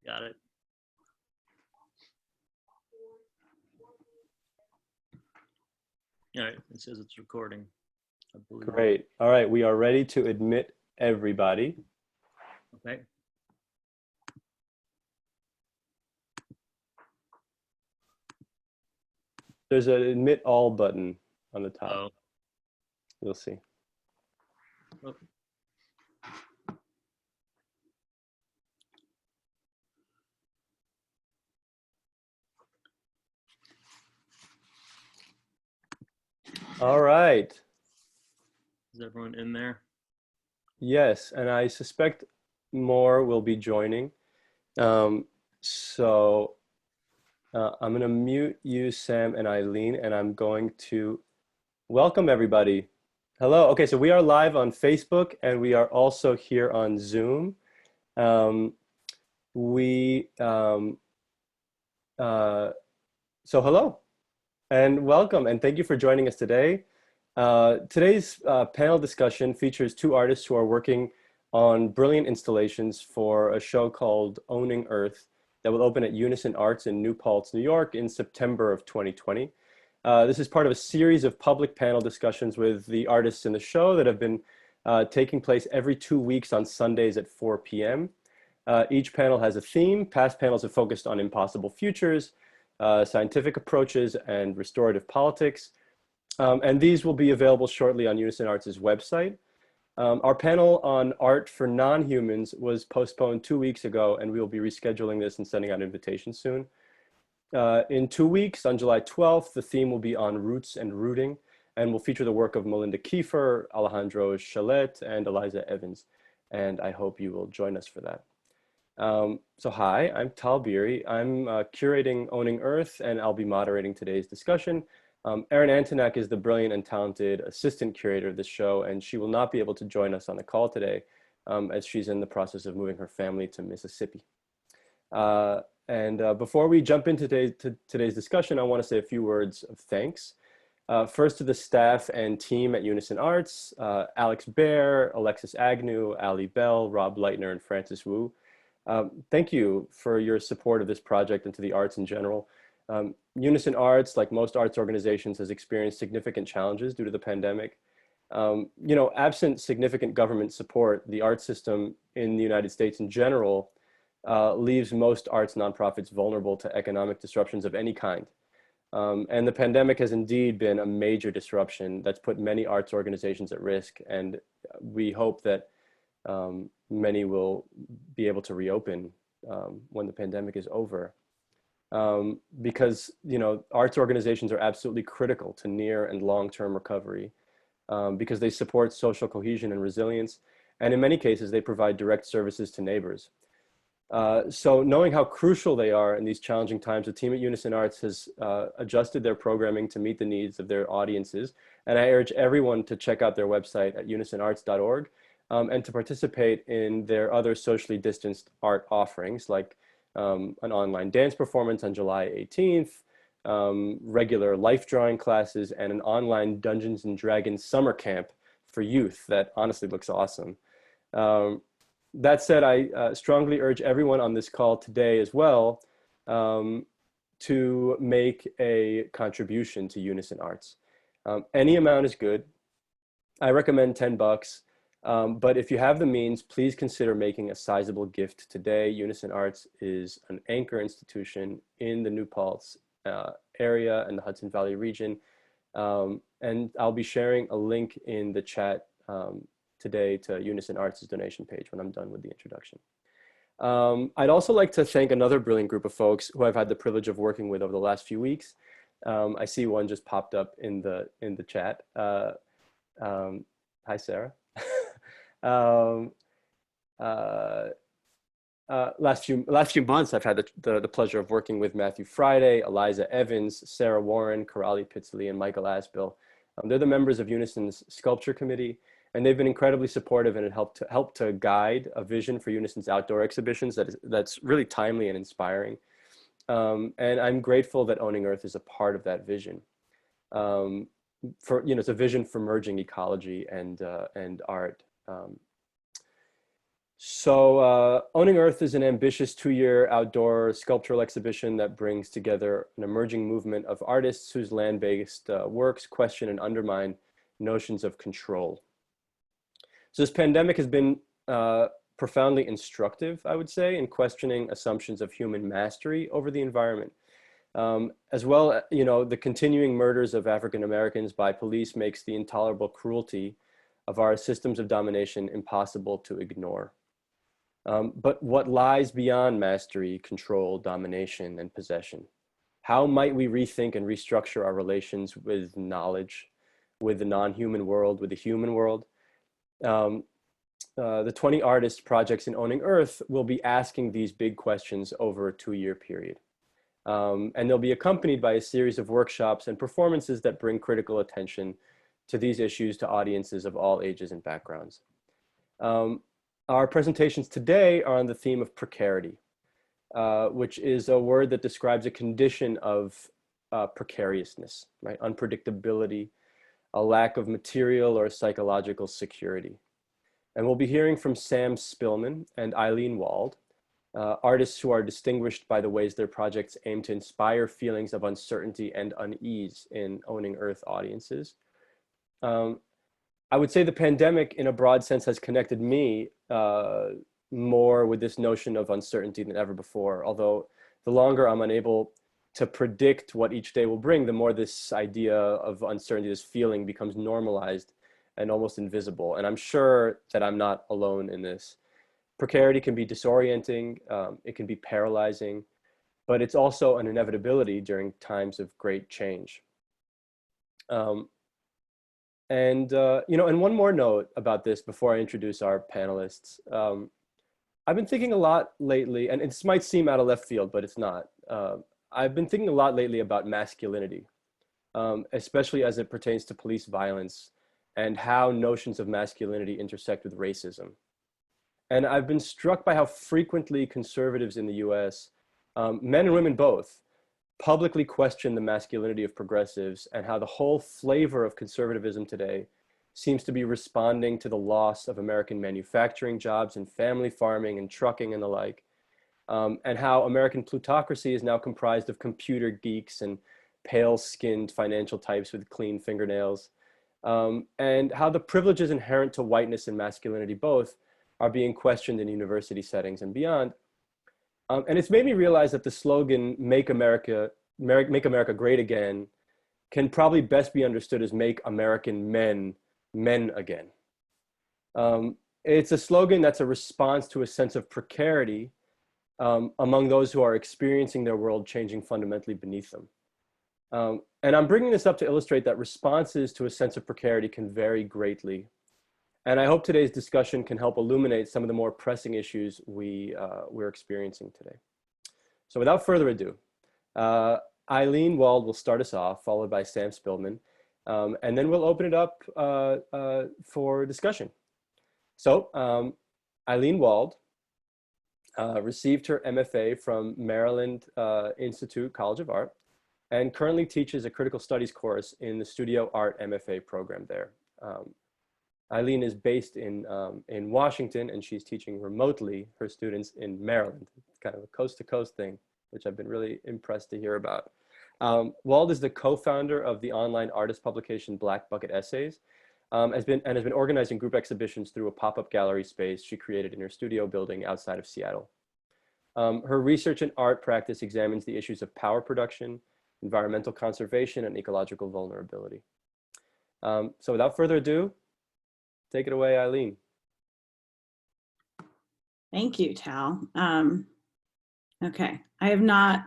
Got it. All right, it says it's recording, I believe. Great. All right, we are ready to admit everybody. Okay. There's an admit all button on the top. Oh. You'll see. Oh. All right. Is everyone in there? Yes, and I suspect more will be joining. So I'm going to mute you, Sam and Eileen, and I'm going to welcome everybody. Hello. Okay, so we are live on Facebook, and we are also here on Zoom. So hello, and welcome, and thank you for joining us today. Today's panel discussion features two artists who are working on brilliant installations for a show called Owning Earth that will open at Unison Arts in New Paltz, New York in September of 2020. This is part of a series of public panel discussions with the artists in the show that have been taking place every 2 weeks on Sundays at 4 p.m. Each panel has a theme. Past panels have focused on impossible futures, scientific approaches, and restorative politics. And these will be available shortly on Unison Arts' website. Our panel on art for non-humans was postponed 2 weeks ago, and we will be rescheduling this and sending out invitations soon. In 2 weeks, on July 12th, the theme will be on roots and rooting, and will feature the work of Melinda Kiefer, Alejandro Chalet, and Eliza Evans. And I hope you will join us for that. So hi, I'm Tal Beery. I'm curating Owning Earth, and I'll be moderating today's discussion. Erin Antonak is the brilliant and talented assistant curator of this show, and she will not be able to join us on the call today as she's in the process of moving her family to Mississippi. Before we jump into today's discussion, I want to say a few words of thanks. First to the staff and team at Unison Arts, Alex Baer, Alexis Agnew, Ali Bell, Rob Leitner, and Francis Wu. Thank you for your support of this project and to the arts in general. Unison Arts, like most arts organizations, has experienced significant challenges due to the pandemic. Absent significant government support, the art system in the United States in general leaves most arts nonprofits vulnerable to economic disruptions of any kind. And the pandemic has indeed been a major disruption that's put many arts organizations at risk, and we hope that many will be able to reopen when the pandemic is over. Because arts organizations are absolutely critical to near and long-term recovery because they support social cohesion and resilience, and in many cases they provide direct services to neighbors. So knowing how crucial they are in these challenging times, the team at Unison Arts has adjusted their programming to meet the needs of their audiences, and I urge everyone to check out their website at unisonarts.org and to participate in their other socially distanced art offerings, like an online dance performance on July 18th, regular life drawing classes, and an online Dungeons and Dragons summer camp for youth that honestly looks awesome. That said, I strongly urge everyone on this call today as well to make a contribution to Unison Arts. Any amount is good. I recommend $10. But if you have the means, please consider making a sizable gift today. Unison Arts is an anchor institution in the New Paltz area and the Hudson Valley region. And I'll be sharing a link in the chat today to Unison Arts' donation page when I'm done with the introduction. I'd also like to thank another brilliant group of folks who I've had the privilege of working with over the last few weeks. I see one just popped up in the chat. Hi, Sarah. Last few months, I've had the pleasure of working with Matthew Friday, Eliza Evans, Sarah Warren, Karali Pitzley, and Michael Asbill. They're the members of Unison's Sculpture Committee, and they've been incredibly supportive and helped to guide a vision for Unison's outdoor exhibitions that's really timely and inspiring. And I'm grateful that Owning Earth is a part of that vision. It's a vision for merging ecology and art. Owning Earth is an ambitious 2-year outdoor sculptural exhibition that brings together an emerging movement of artists whose land-based works question and undermine notions of control. So this pandemic has been profoundly instructive, I would say, in questioning assumptions of human mastery over the environment. As well, the continuing murders of African Americans by police makes the intolerable cruelty of our systems of domination impossible to ignore. But what lies beyond mastery, control, domination, and possession? How might we rethink and restructure our relations with knowledge, with the non-human world, with the human world? The 20 artist projects in Owning Earth will be asking these big questions over a 2-year period. And they'll be accompanied by a series of workshops and performances that bring critical attention to these issues to audiences of all ages and backgrounds. Our presentations today are on the theme of precarity, which is a word that describes a condition of precariousness, right? Unpredictability, a lack of material or psychological security. And we'll be hearing from Sam Spillman and Eileen Wald, artists who are distinguished by the ways their projects aim to inspire feelings of uncertainty and unease in Owning Earth audiences. I would say the pandemic, in a broad sense, has connected me more with this notion of uncertainty than ever before. Although the longer I'm unable to predict what each day will bring, the more this idea of uncertainty, this feeling, becomes normalized and almost invisible. And I'm sure that I'm not alone in this. Precarity can be disorienting, it can be paralyzing, but it's also an inevitability during times of great change. And one more note about this before I introduce our panelists. I've been thinking a lot lately, and this might seem out of left field, but it's not. I've been thinking a lot lately about masculinity, especially as it pertains to police violence and how notions of masculinity intersect with racism. And I've been struck by how frequently conservatives in the US, men and women both, publicly question the masculinity of progressives, and how the whole flavor of conservatism today seems to be responding to the loss of American manufacturing jobs and family farming and trucking and the like, and how American plutocracy is now comprised of computer geeks and pale-skinned financial types with clean fingernails, and how the privileges inherent to whiteness and masculinity both are being questioned in university settings and beyond. And it's made me realize that the slogan, Make America Great Again, can probably best be understood as Make American Men, Men Again. It's a slogan that's a response to a sense of precarity among those who are experiencing their world changing fundamentally beneath them. And I'm bringing this up to illustrate that responses to a sense of precarity can vary greatly. And I hope today's discussion can help illuminate some of the more pressing issues we're experiencing today. So without further ado, Eileen Wold will start us off, followed by Sam Spillman, and then we'll open it up for discussion. So Eileen Wold received her MFA from Maryland Institute College of Art and currently teaches a critical studies course in the Studio Art MFA program there. Eileen is based in Washington, and she's teaching remotely her students in Maryland. It's kind of a coast-to-coast thing, which I've been really impressed to hear about. Wald is the co-founder of the online artist publication Black Bucket Essays, has been organizing group exhibitions through a pop-up gallery space she created in her studio building outside of Seattle. Her research and art practice examines the issues of power production, environmental conservation, and ecological vulnerability. So without further ado, take it away, Eileen. Thank you, Tal. Okay, I have not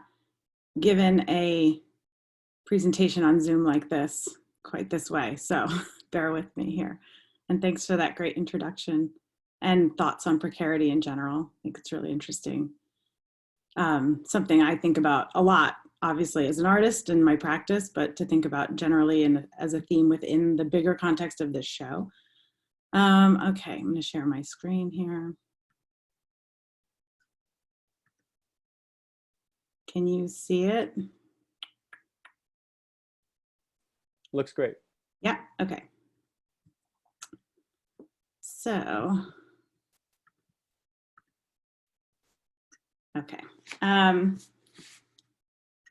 given a presentation on Zoom like this, quite this way, so bear with me here. And thanks for that great introduction and thoughts on precarity in general. I think it's really interesting. Something I think about a lot, obviously, as an artist in my practice, but to think about generally and as a theme within the bigger context of this show. Okay, I'm going to share my screen here. Can you see it? Looks great. Yeah, okay. So Okay.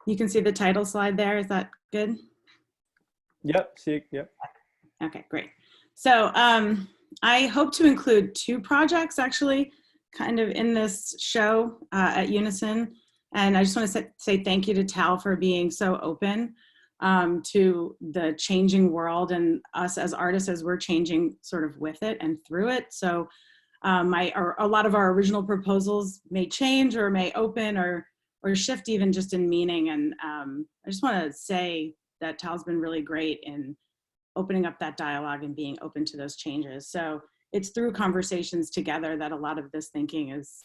You can see the title slide there. Is that good? Yep, see, yep. Okay, great. So I hope to include 2 projects actually kind of in this show at Unison. And I just want to say thank you to Tal for being so open to the changing world and us as artists as we're changing sort of with it and through it. So a lot of our original proposals may change or may open or shift even just in meaning. And I just want to say that Tal's been really great in opening up that dialogue and being open to those changes. So it's through conversations together that a lot of this thinking is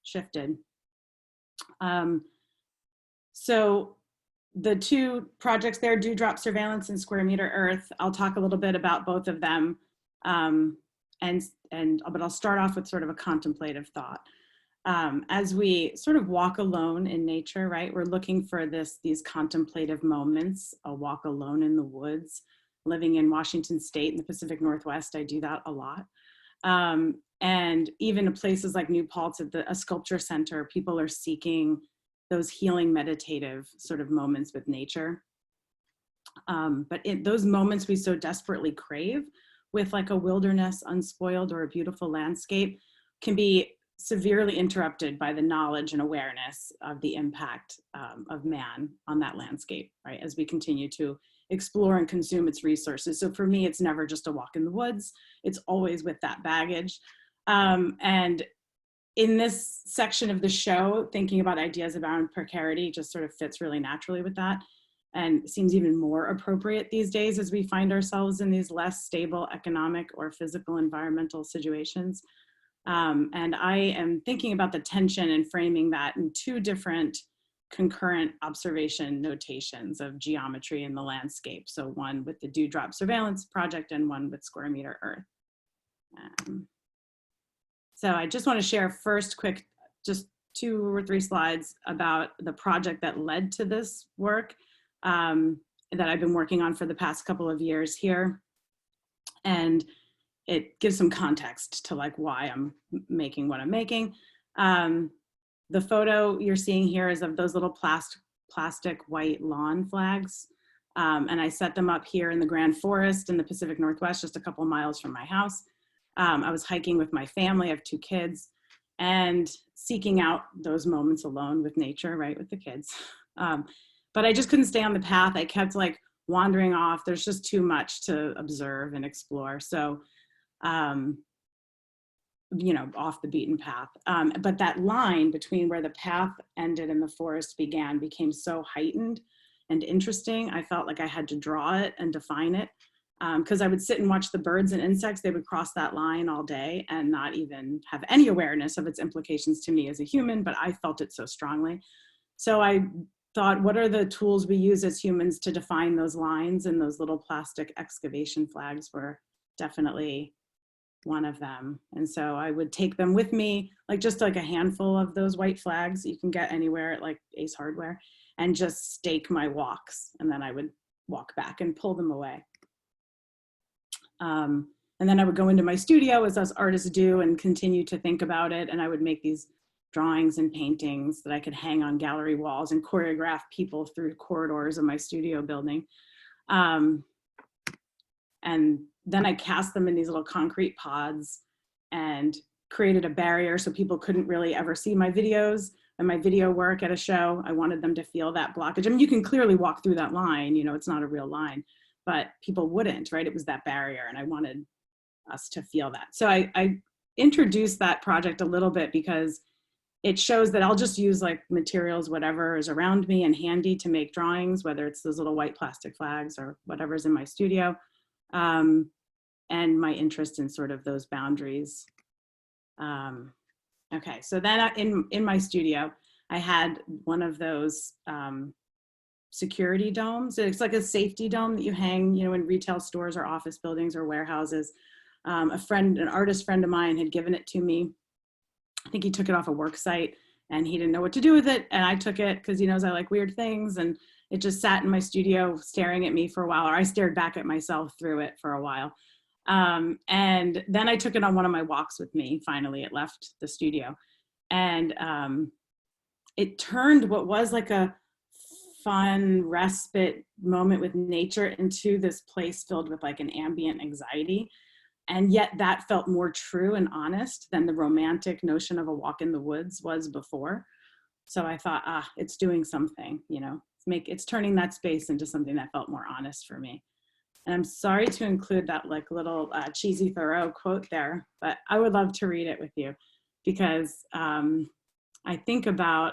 shifted. So the 2 projects there, Dewdrop Surveillance and Square Meter Earth, I'll talk a little bit about both of them. But I'll start off with sort of a contemplative thought. As we sort of walk alone in nature, right? We're looking for these contemplative moments, a walk alone in the woods. Living in Washington State in the Pacific Northwest, I do that a lot. And even in places like New Paltz at a sculpture center, people are seeking those healing meditative sort of moments with nature. But in those moments we so desperately crave with like a wilderness unspoiled or a beautiful landscape can be severely interrupted by the knowledge and awareness of the impact of man on that landscape, right? As we continue to explore and consume its resources. So for me, it's never just a walk in the woods. It's always with that baggage. And in this section of the show, thinking about ideas around precarity just sort of fits really naturally with that and seems even more appropriate these days as we find ourselves in these less stable economic or physical environmental situations. And I am thinking about the tension and framing that in 2 different concurrent observation notations of geometry in the landscape. So one with the Dewdrop Surveillance Project and one with Square Meter Earth. So I just want to share first quick, just 2 or 3 slides about the project that led to this work that I've been working on for the past couple of years here. And it gives some context to like why I'm making what I'm making. The photo you're seeing here is of those little plastic white lawn flags. And I set them up here in the Grand Forest in the Pacific Northwest, just a couple miles from my house. I was hiking with my family, I have 2 kids, and seeking out those moments alone with nature, right, with the kids. But I just couldn't stay on the path. I kept like wandering off. There's just too much to observe and explore. So, you know, off the beaten path. But that line between where the path ended and the forest began became so heightened and interesting. I felt like I had to draw it and define it because I would sit and watch the birds and insects. They would cross that line all day and not even have any awareness of its implications to me as a human, but I felt it so strongly. So I thought, what are the tools we use as humans to define those lines? And those little plastic excavation flags were definitely one of them. And so I would take them with me, like just like a handful of those white flags that you can get anywhere at like Ace Hardware, and just stake my walks. And then I would walk back and pull them away. And then I would go into my studio, as us artists do, and continue to think about it. And I would make these drawings and paintings that I could hang on gallery walls and choreograph people through corridors of my studio building. And then I cast them in these little concrete pods and created a barrier so people couldn't really ever see my videos and my video work at a show. I wanted them to feel that blockage. I mean, you can clearly walk through that line, you know, it's not a real line, but people wouldn't, right? It was that barrier, and I wanted us to feel that. So I introduced that project a little bit because it shows that I'll just use like materials, whatever is around me and handy to make drawings, whether it's those little white plastic flags or whatever's in my studio. And my interest in sort of those boundaries. Okay, so then in my studio, I had one of those security domes. It's like a safety dome that you hang, you know, in retail stores or office buildings or warehouses. An artist friend of mine had given it to me. I think he took it off a work site and he didn't know what to do with it. And I took it because he knows I like weird things, and it just sat in my studio staring at me for a while, or I stared back at myself through it for a while. And then I took it on one of my walks with me. Finally, it left the studio. And it turned what was like a fun respite moment with nature into this place filled with like an ambient anxiety. And yet that felt more true and honest than the romantic notion of a walk in the woods was before. So I thought, it's doing something, you know, it's turning that space into something that felt more honest for me. And I'm sorry to include that like little cheesy Thoreau quote there, but I would love to read it with you, because I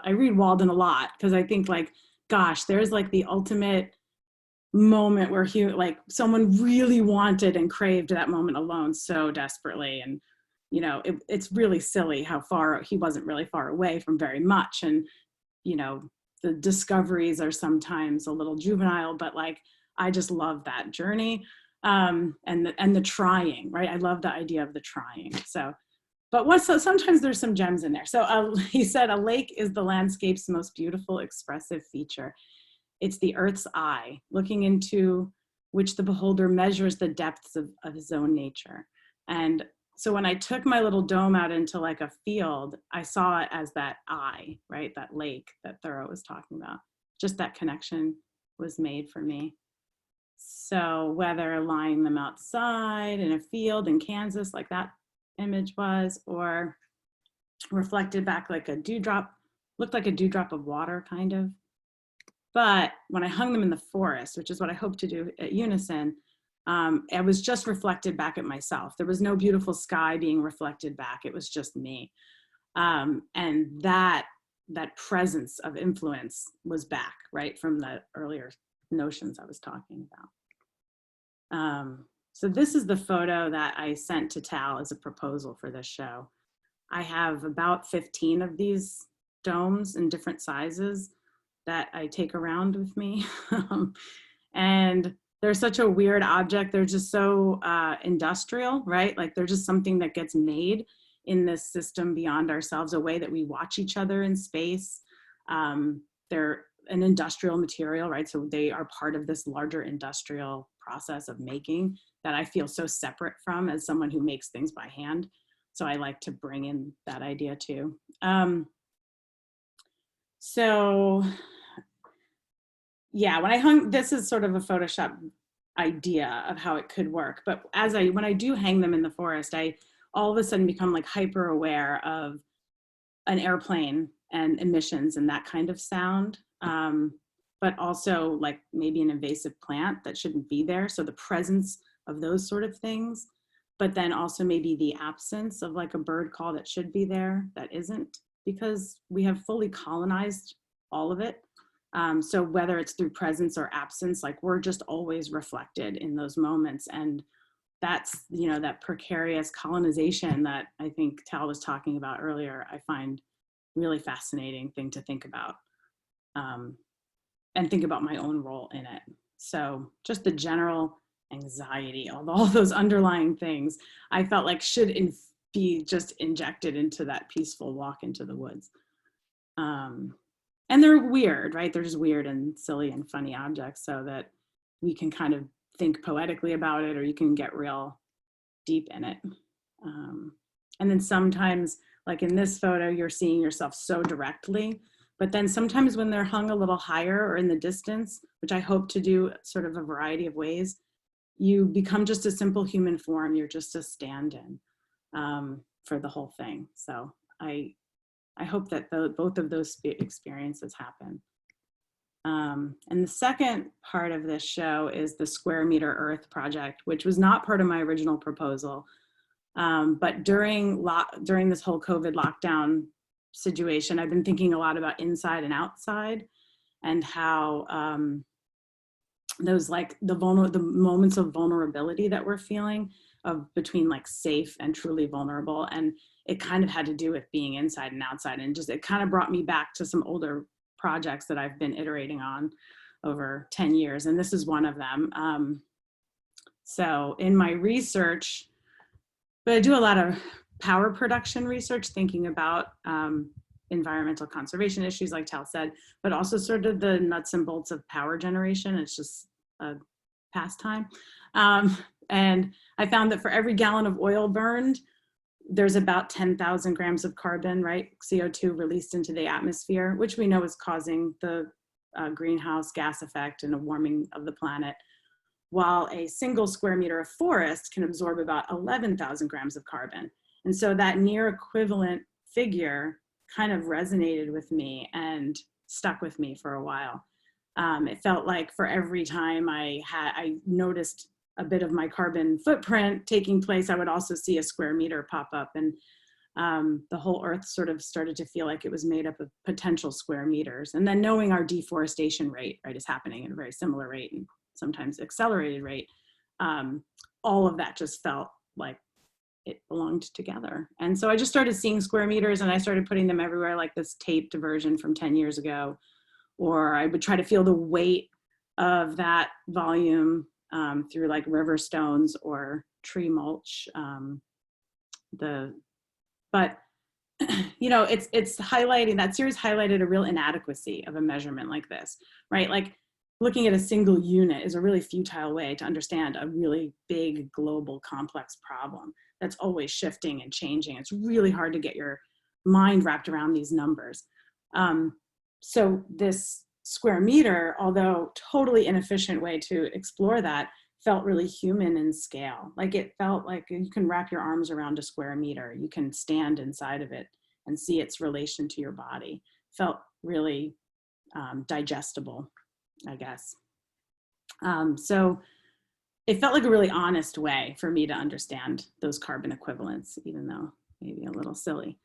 read Walden a lot, because I think like, gosh, there's like the ultimate moment where like someone really wanted and craved that moment alone so desperately. And, you know, it's really silly how far he wasn't really far away from very much. And, you know, the discoveries are sometimes a little juvenile, but like, I just love that journey. And the trying, right? I love the idea of the trying. So, but sometimes there's some gems in there. So he said, a lake is the landscape's most beautiful expressive feature. It's the earth's eye, looking into which the beholder measures the depths of his own nature. And so when I took my little dome out into like a field, I saw it as that eye, right? That lake that Thoreau was talking about. Just that connection was made for me. So whether lying them outside in a field in Kansas, like that image was, or reflected back like a dewdrop, looked like a dewdrop of water kind of. But when I hung them in the forest, which is what I hope to do at Unison, I was just reflected back at myself. There was no beautiful sky being reflected back. It was just me. And that presence of influence was back, right, from the earlier notions I was talking about. So this is the photo that I sent to Tal as a proposal for this show. I have about 15 of these domes in different sizes that I take around with me. And they're such a weird object. They're just so industrial, right? Like they're just something that gets made in this system beyond ourselves, a way that we watch each other in space. They're an industrial material, right? So they are part of this larger industrial process of making that I feel so separate from as someone who makes things by hand. So I like to bring in that idea too. So yeah, when I hung, this is sort of a Photoshop idea of how it could work. But when I do hang them in the forest, I all of a sudden become like hyper aware of an airplane and emissions and that kind of sound. But also like maybe an invasive plant that shouldn't be there. So the presence of those sort of things, but then also maybe the absence of like a bird call that should be there that isn't, because we have fully colonized all of it. So whether it's through presence or absence, like we're just always reflected in those moments. And that's, you know, that precarious colonization that I think Tal was talking about earlier, I find really fascinating thing to think about, and think about my own role in it. So just the general anxiety, all those underlying things, I felt like should be just injected into that peaceful walk into the woods. And they're weird, right? They're just weird and silly and funny objects, so that we can kind of think poetically about it, or you can get real deep in it. And then sometimes, like in this photo, you're seeing yourself so directly, but then sometimes when they're hung a little higher or in the distance, which I hope to do sort of a variety of ways, you become just a simple human form. You're just a stand-in for the whole thing. So I hope that both of those experiences happen. And the second part of this show is the Square Meter Earth project, which was not part of my original proposal. But during this whole COVID lockdown situation, I've been thinking a lot about inside and outside, and how those like the moments of vulnerability that we're feeling between like safe and truly vulnerable. And it kind of had to do with being inside and outside, and just it kind of brought me back to some older projects that I've been iterating on over 10 years. And this is one of them. So in my research, but I do a lot of power production research, thinking about environmental conservation issues, like Tal said, but also sort of the nuts and bolts of power generation. It's just a pastime. And I found that for every gallon of oil burned, there's about 10,000 grams of carbon, right? CO2 released into the atmosphere, which we know is causing the greenhouse gas effect and a warming of the planet, while a single square meter of forest can absorb about 11,000 grams of carbon. And so that near equivalent figure kind of resonated with me and stuck with me for a while. It felt like for every time I noticed a bit of my carbon footprint taking place, I would also see a square meter pop up, and the whole earth sort of started to feel like it was made up of potential square meters. And then knowing our deforestation rate, right, is happening at a very similar rate and sometimes accelerated rate, all of that just felt like it belonged together. And so I just started seeing square meters, and I started putting them everywhere, like this taped version from 10 years ago. Or I would try to feel the weight of that volume through like river stones or tree mulch. But you know, it's highlighting, that series highlighted a real inadequacy of a measurement like this, right? Like looking at a single unit is a really futile way to understand a really big global complex problem that's always shifting and changing. It's really hard to get your mind wrapped around these numbers. So this square meter, although totally inefficient way to explore that, felt really human in scale. Like it felt like you can wrap your arms around a square meter. You can stand inside of it and see its relation to your body. Felt really digestible, I guess. So it felt like a really honest way for me to understand those carbon equivalents, even though maybe a little silly.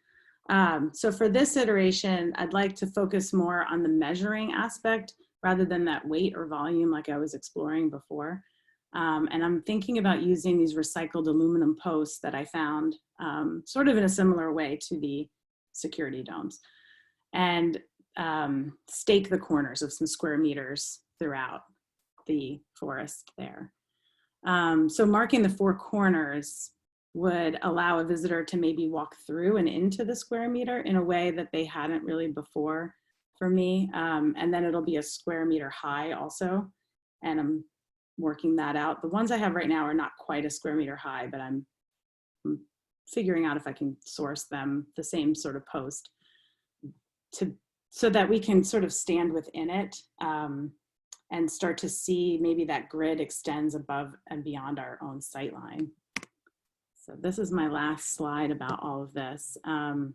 So for this iteration, I'd like to focus more on the measuring aspect rather than that weight or volume like I was exploring before. And I'm thinking about using these recycled aluminum posts that I found sort of in a similar way to the security domes, and stake the corners of some square meters throughout the forest there. So marking the 4 corners would allow a visitor to maybe walk through and into the square meter in a way that they hadn't really before for me. And then it'll be a square meter high also. And I'm working that out. The ones I have right now are not quite a square meter high, but I'm figuring out if I can source them the same sort of post so that we can sort of stand within it and start to see maybe that grid extends above and beyond our own sight line. So this is my last slide about all of this. And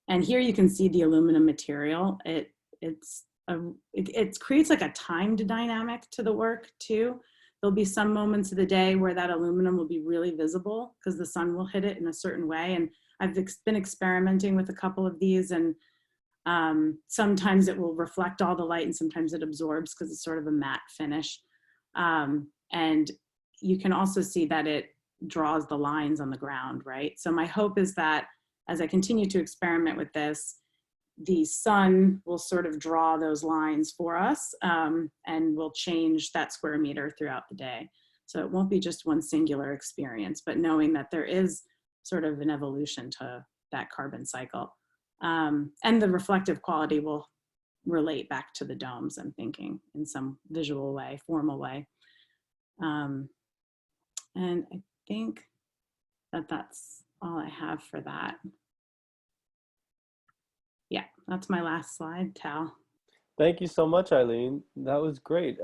here you can see the aluminum material. It creates like a timed dynamic to the work too. There'll be some moments of the day where that aluminum will be really visible because the sun will hit it in a certain way. And I've been experimenting with a couple of these, and sometimes it will reflect all the light and sometimes it absorbs because it's sort of a matte finish. And you can also see that it draws the lines on the ground, right? So my hope is that as I continue to experiment with this, the sun will sort of draw those lines for us, and will change that square meter throughout the day. So it won't be just one singular experience, but knowing that there is sort of an evolution to that carbon cycle. And the reflective quality will relate back to the domes, I'm thinking, in some visual way, formal way. And I think that that's all I have for that. Yeah, that's my last slide, Tal. Thank you so much, Eileen. That was great.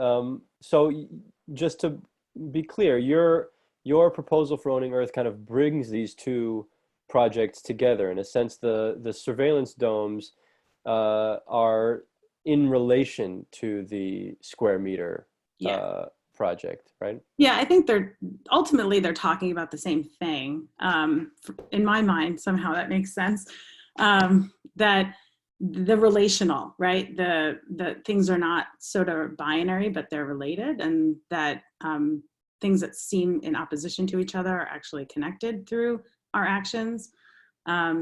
So just to be clear, your proposal for Owning Earth kind of brings these two projects together. In a sense, the surveillance domes are in relation to the square meter project, right? Yeah, I think ultimately they're talking about the same thing. In my mind, somehow that makes sense. That the relational, right? The things are not sort of binary, but they're related, and that things that seem in opposition to each other are actually connected through our actions.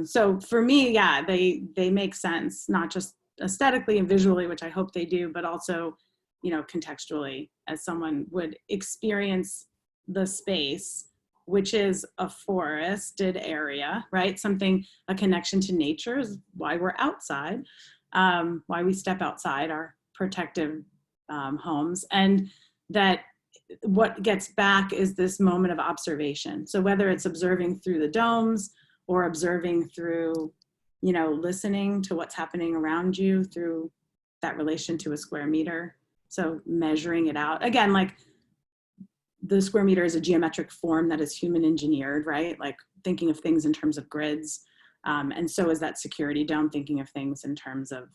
So for me, yeah, they make sense, not just aesthetically and visually, which I hope they do, but also, you know, contextually, as someone would experience the space, which is a forested area, right? Something, a connection to nature is why we're outside, why we step outside our protective homes. And that what gets back is this moment of observation. So whether it's observing through the domes or observing through, listening to what's happening around you through that relation to a square meter. So measuring it out. Again, like the square meter is a geometric form that is human engineered, right? Like thinking of things in terms of grids. And so is that security dome, thinking of things in terms of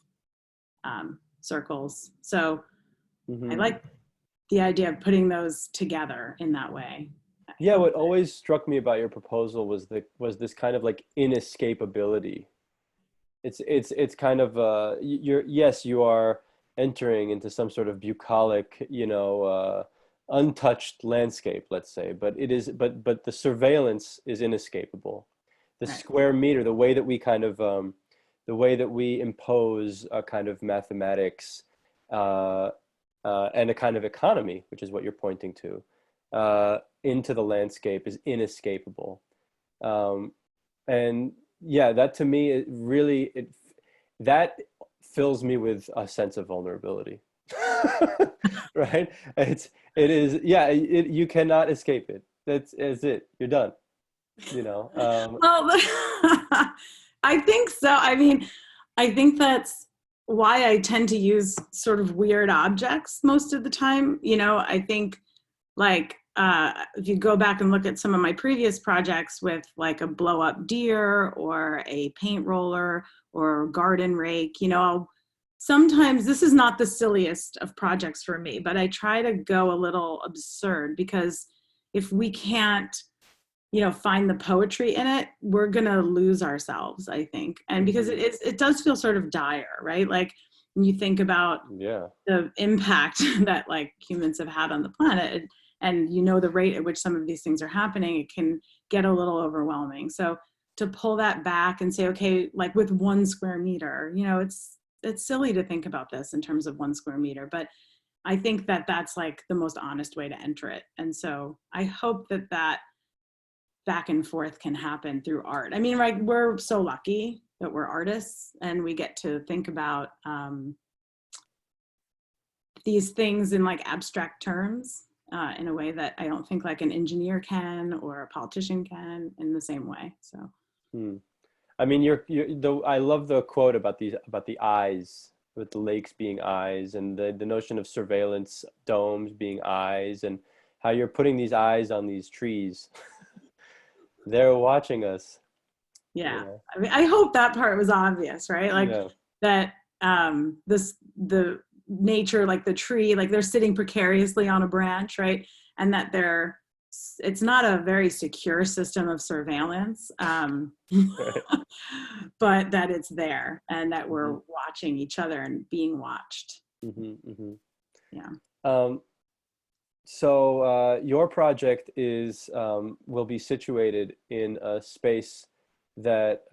circles. So I like the idea of putting those together in that way. Yeah, what always struck me about your proposal was this kind of like inescapability. It's kind of you are entering into some sort of bucolic, untouched landscape, let's say, but the surveillance is inescapable. The Right. square meter, the way that we the way that we impose a kind of mathematics and a kind of economy, which is what you're pointing to, into the landscape is inescapable. And yeah, that to me, that fills me with a sense of vulnerability. Right? You cannot escape it. That's it. You're done. Well, I think so. I mean, I think that's why I tend to use sort of weird objects most of the time. I think like if you go back and look at some of my previous projects with like a blow up deer or a paint roller or garden rake, sometimes this is not the silliest of projects for me, but I try to go a little absurd because if we can't find the poetry in it, we're going to lose ourselves, I think. And because it does feel sort of dire, right? Like when you think about the impact that like humans have had on the planet and the rate at which some of these things are happening, it can get a little overwhelming. So to pull that back and say, okay, like with 1 square meter, it's silly to think about this in terms of 1 square meter, but I think that that's like the most honest way to enter it. And so I hope that back and forth can happen through art. I mean, like we're so lucky that we're artists and we get to think about these things in like abstract terms in a way that I don't think like an engineer can or a politician can in the same way. So, I mean, I love the quote about the eyes, with the lakes being eyes, and the notion of surveillance domes being eyes, and how you're putting these eyes on these trees. They're watching us. Yeah. I mean, I hope that part was obvious, right? Like that the nature, like the tree, like they're sitting precariously on a branch, right? And that it's not a very secure system of surveillance, but that it's there and that we're watching each other and being watched. Yeah. So your project will be situated in a space that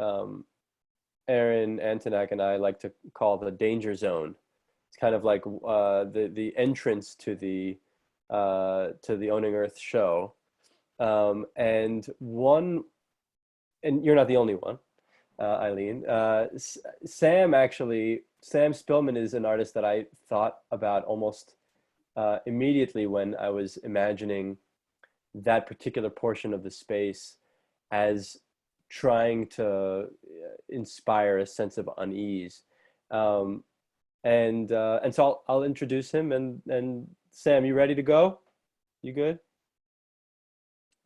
Aaron Antonak and I like to call the danger zone. It's kind of like the entrance to the Owning Earth show, and you're not the only one, Eileen. Sam Spillman is an artist that I thought about almost immediately when I was imagining that particular portion of the space as trying to inspire a sense of unease. And so I'll introduce him, and Sam, you ready to go? You good?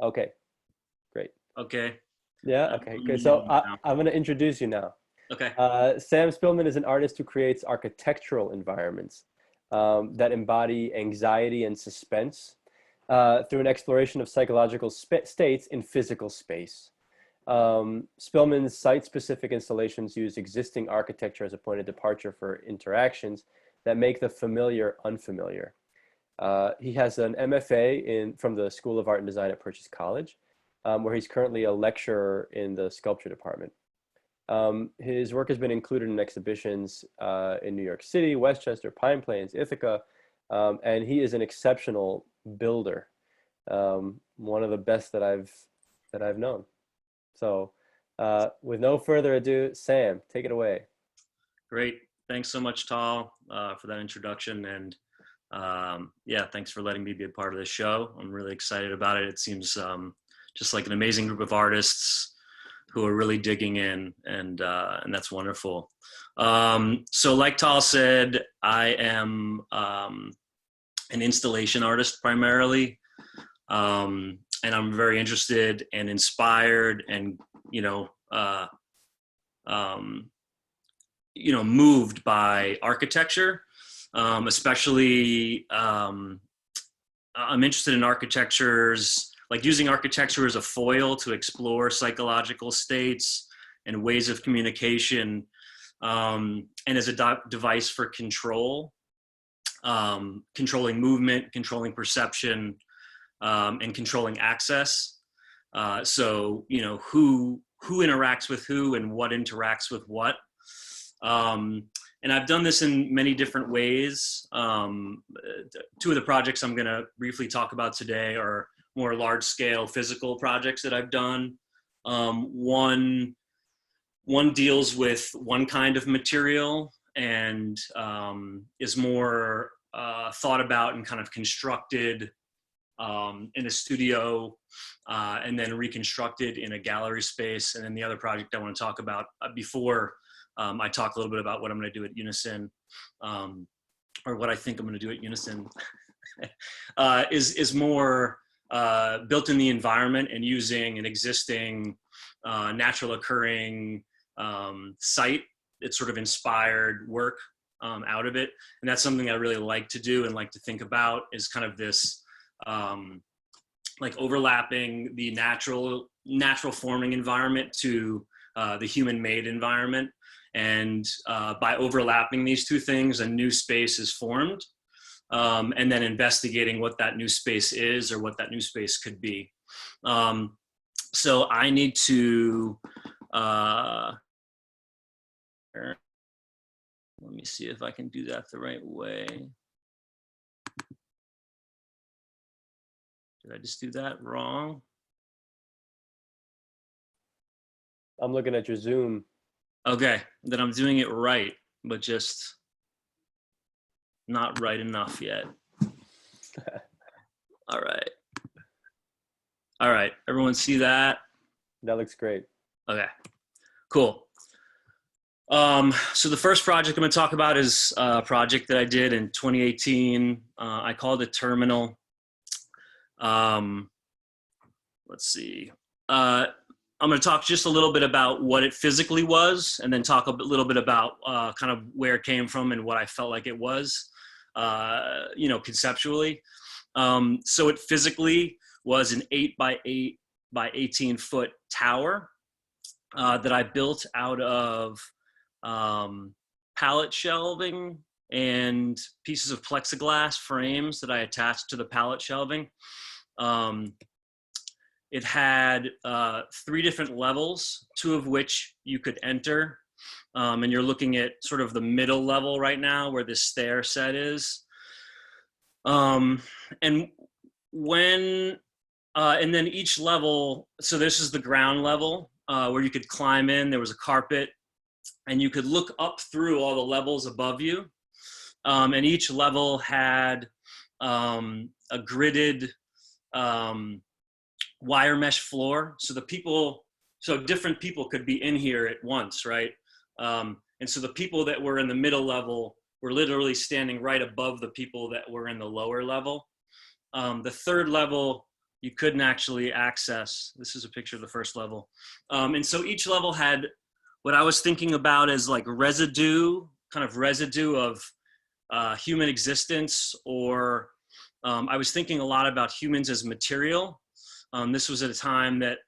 Okay, great. Okay. Yeah, okay, good. So I'm going to introduce you now. Okay. Sam Spillman is an artist who creates architectural environments that embody anxiety and suspense through an exploration of psychological states in physical space. Spillman's site-specific installations use existing architecture as a point of departure for interactions that make the familiar unfamiliar. He has an MFA from the School of Art and Design at Purchase College, where he's currently a lecturer in the sculpture department. His work has been included in exhibitions in New York City, Westchester, Pine Plains, Ithaca, and he is an exceptional builder, one of the best that I've known. So with no further ado, Sam, take it away. Great. Thanks so much, Tal, for that introduction. And thanks for letting me be a part of this show. I'm really excited about it. It seems just like an amazing group of artists are really digging in, and that's wonderful. So like Tal said, I am an installation artist primarily, and I'm very interested and inspired and moved by architecture, especially I'm interested in architectures, like using architecture as a foil to explore psychological states and ways of communication, and as a device for control, controlling movement, controlling perception, and controlling access. So, who interacts with who and what interacts with what. And I've done this in many different ways. Two of the projects I'm going to briefly talk about today are more large-scale physical projects that I've done. One deals with one kind of material and is more thought about and kind of constructed in a studio and then reconstructed in a gallery space. And then the other project I want to talk about before I talk a little bit about what I'm going to do at Unison, or what I think I'm going to do at Unison, is more built in the environment and using an existing natural occurring site. It's sort of inspired work out of it. And that's something I really like to do and like to think about, is kind of this like overlapping the natural forming environment to the human-made environment. And by overlapping these two things, a new space is formed, and then investigating what that new space is or what that new space could be. So I need to, let me see if I can do that the right way. Did I just do that wrong? I'm looking at your Zoom. Okay, then I'm doing it right, but just not right enough yet. All right, everyone see that? That looks great. Okay, cool. So the first project I'm going to talk about is a project that I did in 2018. I called it Terminal. Let's see. I'm going to talk just a little bit about what it physically was, and then talk a little bit about kind of where it came from and what I felt like it was, conceptually. So it physically was an 8 by 8 by 18 foot tower that I built out of pallet shelving and pieces of plexiglass frames that I attached to the pallet shelving. It had 3 different levels, 2 of which you could enter. And you're looking at sort of the middle level right now where this stair set is. And then each level, so this is the ground level where you could climb in. There was a carpet and you could look up through all the levels above you. And each level had a gridded wire mesh floor. So different people could be in here at once, right? And so the people that were in the middle level were literally standing right above the people that were in the lower level. The third level, you couldn't actually access. This is a picture of the first level. And so each level had what I was thinking about as like residue of human existence, or I was thinking a lot about humans as material. This was at a time that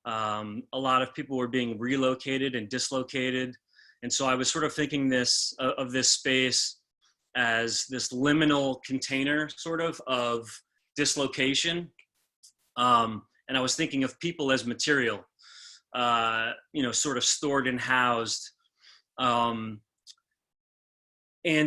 a lot of people were being relocated and dislocated. And so I was sort of thinking of this space as this liminal container sort of dislocation. And I was thinking of people as material, sort of stored and housed. And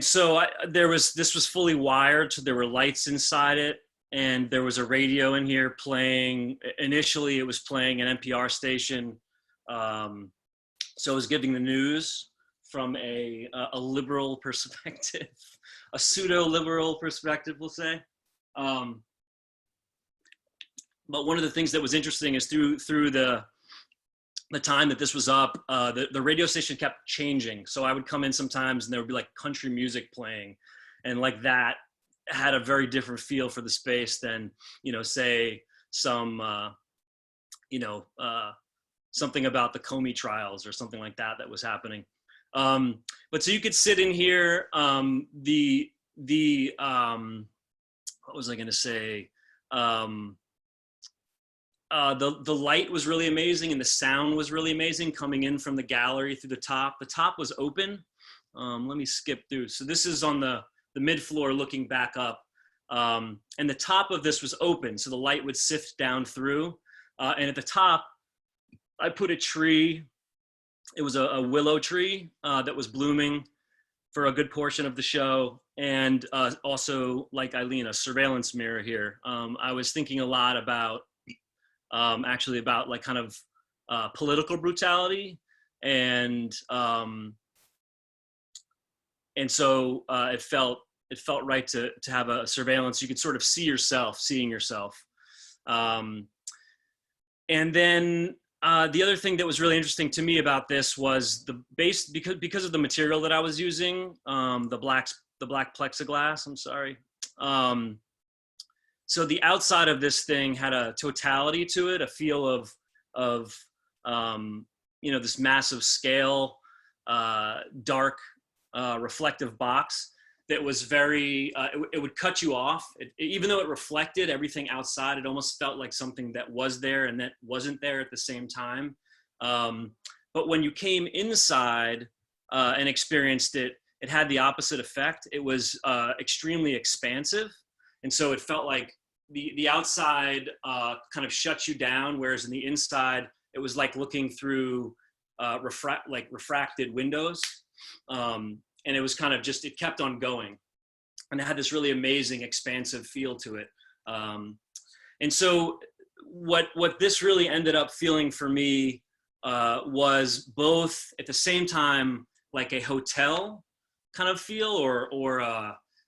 so this was fully wired, so there were lights inside it, and there was a radio in here playing. Initially, it was playing an NPR station, so it was giving the news from a liberal perspective, a pseudo-liberal perspective, we'll say. But one of the things that was interesting is through the the time that this was up, the radio station kept changing. So I would come in sometimes and there would be like country music playing, and like that had a very different feel for the space than, you know, say some, something about the Comey trials or something like that was happening. But so you could sit in here. What was I going to say? The light was really amazing and the sound was really amazing coming in from the gallery through the top. The top was open. Let me skip through. So this is on the mid floor looking back up. And the top of this was open, so the light would sift down through. And at the top, I put a tree. It was a willow tree that was blooming for a good portion of the show. And also, like Eileen, a surveillance mirror here. I was thinking a lot about, actually about like kind of political brutality. And so it felt right to have a surveillance. You could sort of see yourself seeing yourself. And then the other thing that was really interesting to me about this was the base, because of the material that I was using, the black plexiglass, I'm sorry. So the outside of this thing had a totality to it, a feel of this massive scale, dark, reflective box that was very, it would cut you off. Even though it reflected everything outside, it almost felt like something that was there and that wasn't there at the same time. But when you came inside and experienced it, it had the opposite effect. It was extremely expansive. And so it felt like the outside kind of shut you down, whereas in the inside, it was like looking through refracted windows. And it was kind of just, it kept on going. And it had this really amazing, expansive feel to it. And so what this really ended up feeling for me was both at the same time, like a hotel kind of feel or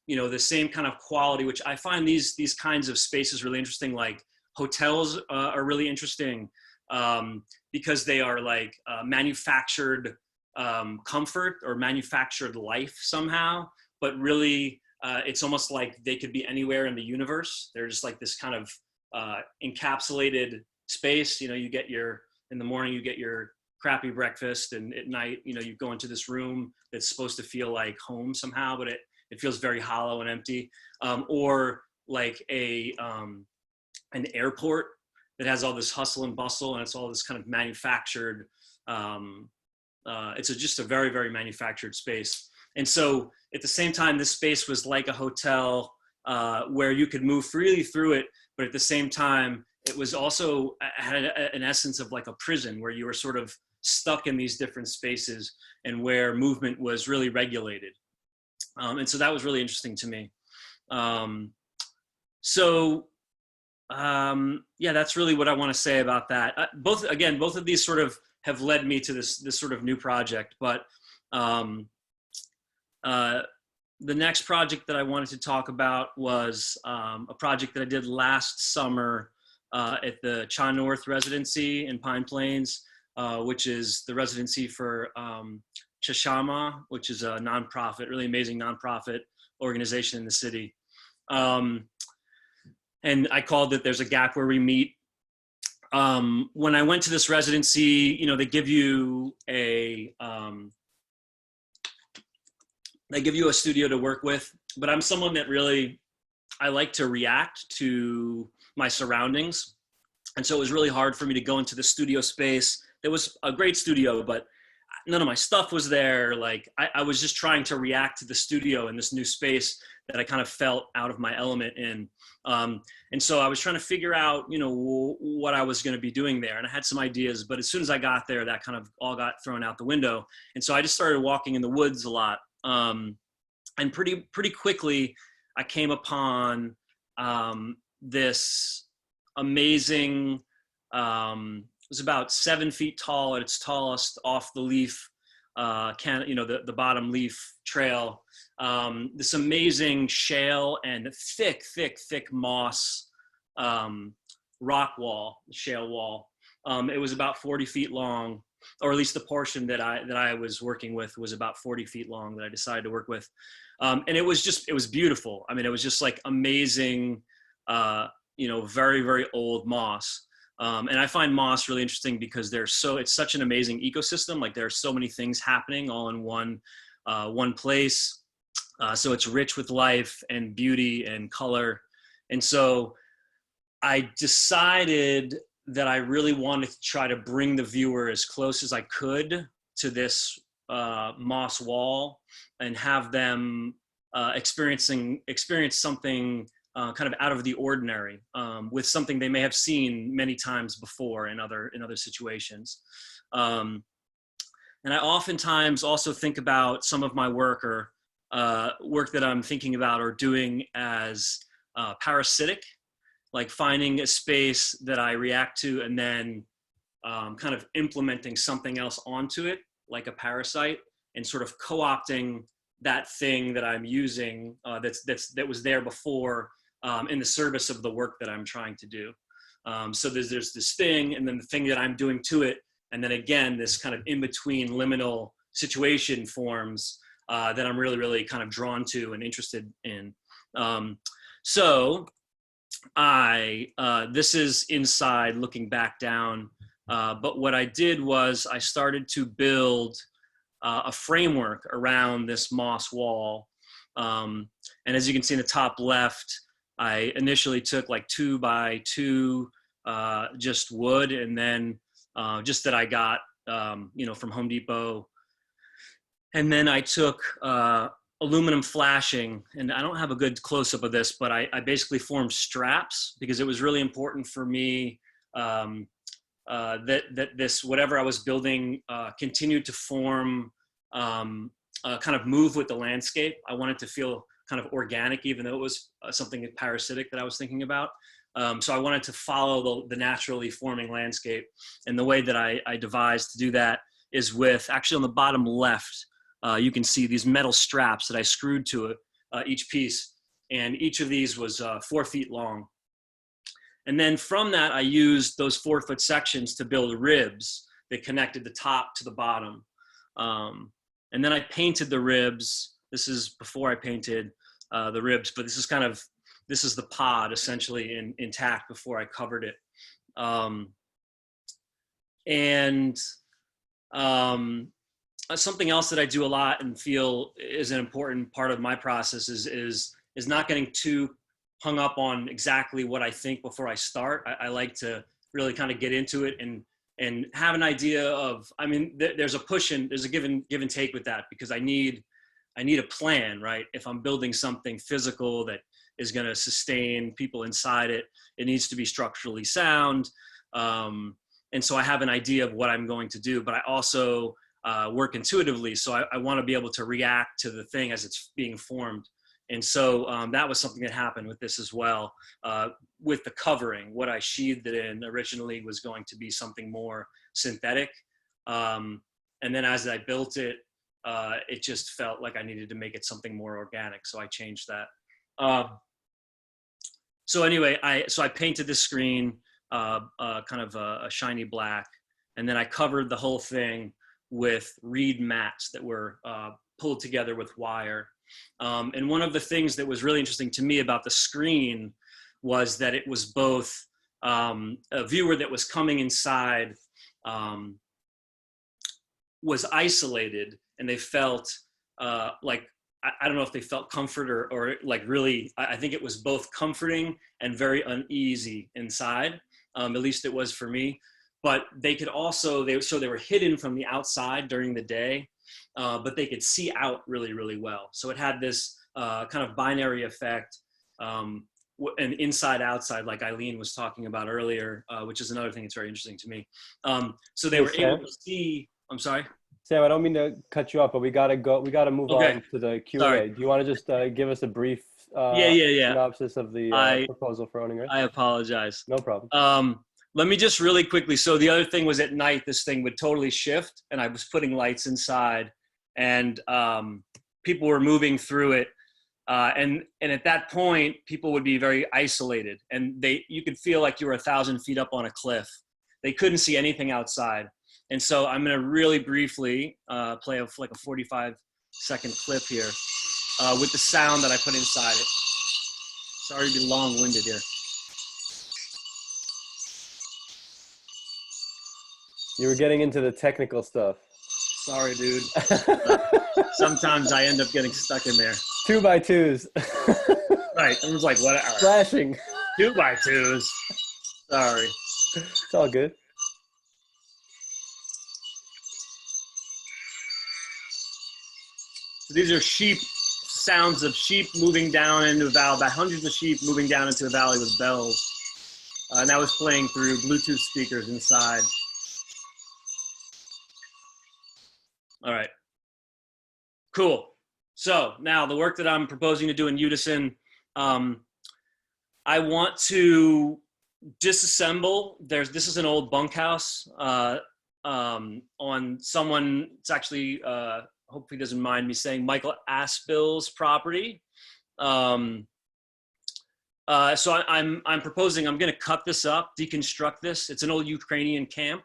the same kind of quality, which I find these kinds of spaces really interesting. Like hotels are really interesting because they are like manufactured comfort or manufactured life somehow, but really it's almost like they could be anywhere in the universe. They're just like this kind of encapsulated space. You know, in the morning you get your crappy breakfast, and at night, you go into this room that's supposed to feel like home somehow, but it feels very hollow and empty. Or like an airport that has all this hustle and bustle, and it's all this kind of manufactured, it's just a very, very manufactured space. And so at the same time, this space was like a hotel where you could move freely through it, but at the same time, it was also had an essence of like a prison where you were sort of stuck in these different spaces and where movement was really regulated. And so that was really interesting to me. That's really what I want to say about that. Both of these sort of have led me to this sort of new project, but the next project that I wanted to talk about was a project that I did last summer at the Cha North residency in Pine Plains, which is the residency for Chashama, which is a nonprofit, really amazing nonprofit organization in the city. And I called it There's a Gap Where We Meet. When I went to this residency, they give you a studio to work with, but I'm someone that I like to react to my surroundings. And so it was really hard for me to go into the studio space. It was a great studio, but none of my stuff was there. Like I was just trying to react to the studio in this new space that I kind of felt out of my element in. And so I was trying to figure out, what I was going to be doing there. And I had some ideas, but as soon as I got there, that kind of all got thrown out the window. And so I just started walking in the woods a lot. And pretty quickly, I came upon this amazing, it was about 7 feet tall at its tallest, off the leaf, the bottom leaf trail. This amazing shale and thick moss rock wall, shale wall. It was about 40 feet long, or at least the portion that I was working with was about 40 feet long that I decided to work with. And it was beautiful. I mean, it was just like amazing, very, very old moss. And I find moss really interesting because it's such an amazing ecosystem. Like there are so many things happening all in one place. So it's rich with life and beauty and color. And so I decided that I really wanted to try to bring the viewer as close as I could to this moss wall and have them experience something kind of out of the ordinary, with something they may have seen many times before in other situations. And I oftentimes also think about some of my work or work that I'm thinking about or doing as parasitic, like finding a space that I react to and then kind of implementing something else onto it, like a parasite, and sort of co-opting that thing that I'm using that was there before in the service of the work that I'm trying to do. So there's this thing, and then the thing that I'm doing to it, and then again, this kind of in-between liminal situation forms that I'm really, really kind of drawn to and interested in. So this is inside looking back down, but what I did was I started to build a framework around this moss wall. And as you can see in the top left, I initially took like 2 by 2 just wood, and then just that I got from Home Depot. And then I took aluminum flashing, and I don't have a good close-up of this, but I basically formed straps because it was really important for me that this, whatever I was building, continued to form, kind of move with the landscape. I wanted to feel kind of organic, even though it was something parasitic that I was thinking about. So I wanted to follow the naturally forming landscape. And the way that I devised to do that is with, actually on the bottom left, you can see these metal straps that I screwed to it, each piece. And each of these was 4 feet long. And then from that, I used those 4-foot sections to build ribs that connected the top to the bottom. And then I painted the ribs. This is before I painted the ribs, but this is the pod essentially intact before I covered it. Something else that I do a lot and feel is an important part of my process is not getting too hung up on exactly what I think before I start. I like to really kind of get into it and have an idea of, there's a push and there's a give and take with that, because I need a plan, right? If I'm building something physical that is going to sustain people inside it, it needs to be structurally sound. And so I have an idea of what I'm going to do, but I also work intuitively. So I want to be able to react to the thing as it's being formed. And so that was something that happened with this as well. With the covering, what I sheathed it in originally was going to be something more synthetic. And then as I built it, it just felt like I needed to make it something more organic. So I changed that. So anyway, I painted this screen kind of a shiny black, and then I covered the whole thing with reed mats that were pulled together with wire. And one of the things that was really interesting to me about the screen was that it was both a viewer that was coming inside was isolated, and they felt like, I don't know if they felt comfort or like really, I think it was both comforting and very uneasy inside. At least it was for me. But they could also, they were hidden from the outside during the day, but they could see out really, really well. So it had this kind of binary effect, and inside outside, like Eileen was talking about earlier, which is another thing that's very interesting to me. So they were able to see, I'm sorry? Sam, I don't mean to cut you off, but we gotta move on to the Q&A. Sorry. Do you want to just give us a brief synopsis of the proposal for owning rights? I apologize. No problem. Let me just really quickly. So the other thing was at night, this thing would totally shift, and I was putting lights inside, and people were moving through it. And at that point, people would be very isolated, and you could feel like you were 1,000 feet up on a cliff. they couldn't see anything outside. And so I'm going to really briefly play a 45-second clip here with the sound that I put inside it. Sorry to be long-winded here. You were getting into the technical stuff. Sorry, dude. Sometimes I end up getting stuck in there. 2x2s. Right. I was like, what? Right. Flashing. 2x2s. Sorry. It's all good. So these are sheep, sounds of sheep moving down into a valley, about hundreds of sheep moving down into a valley with bells. And that was playing through Bluetooth speakers inside. All right. Cool. So now the work that I'm proposing to do in Unison, I want to disassemble. This is an old bunkhouse on someone, it's actually, hopefully doesn't mind me saying, Michael Aspill's property. So I'm proposing, I'm going to cut this up, deconstruct this. It's an old Ukrainian camp,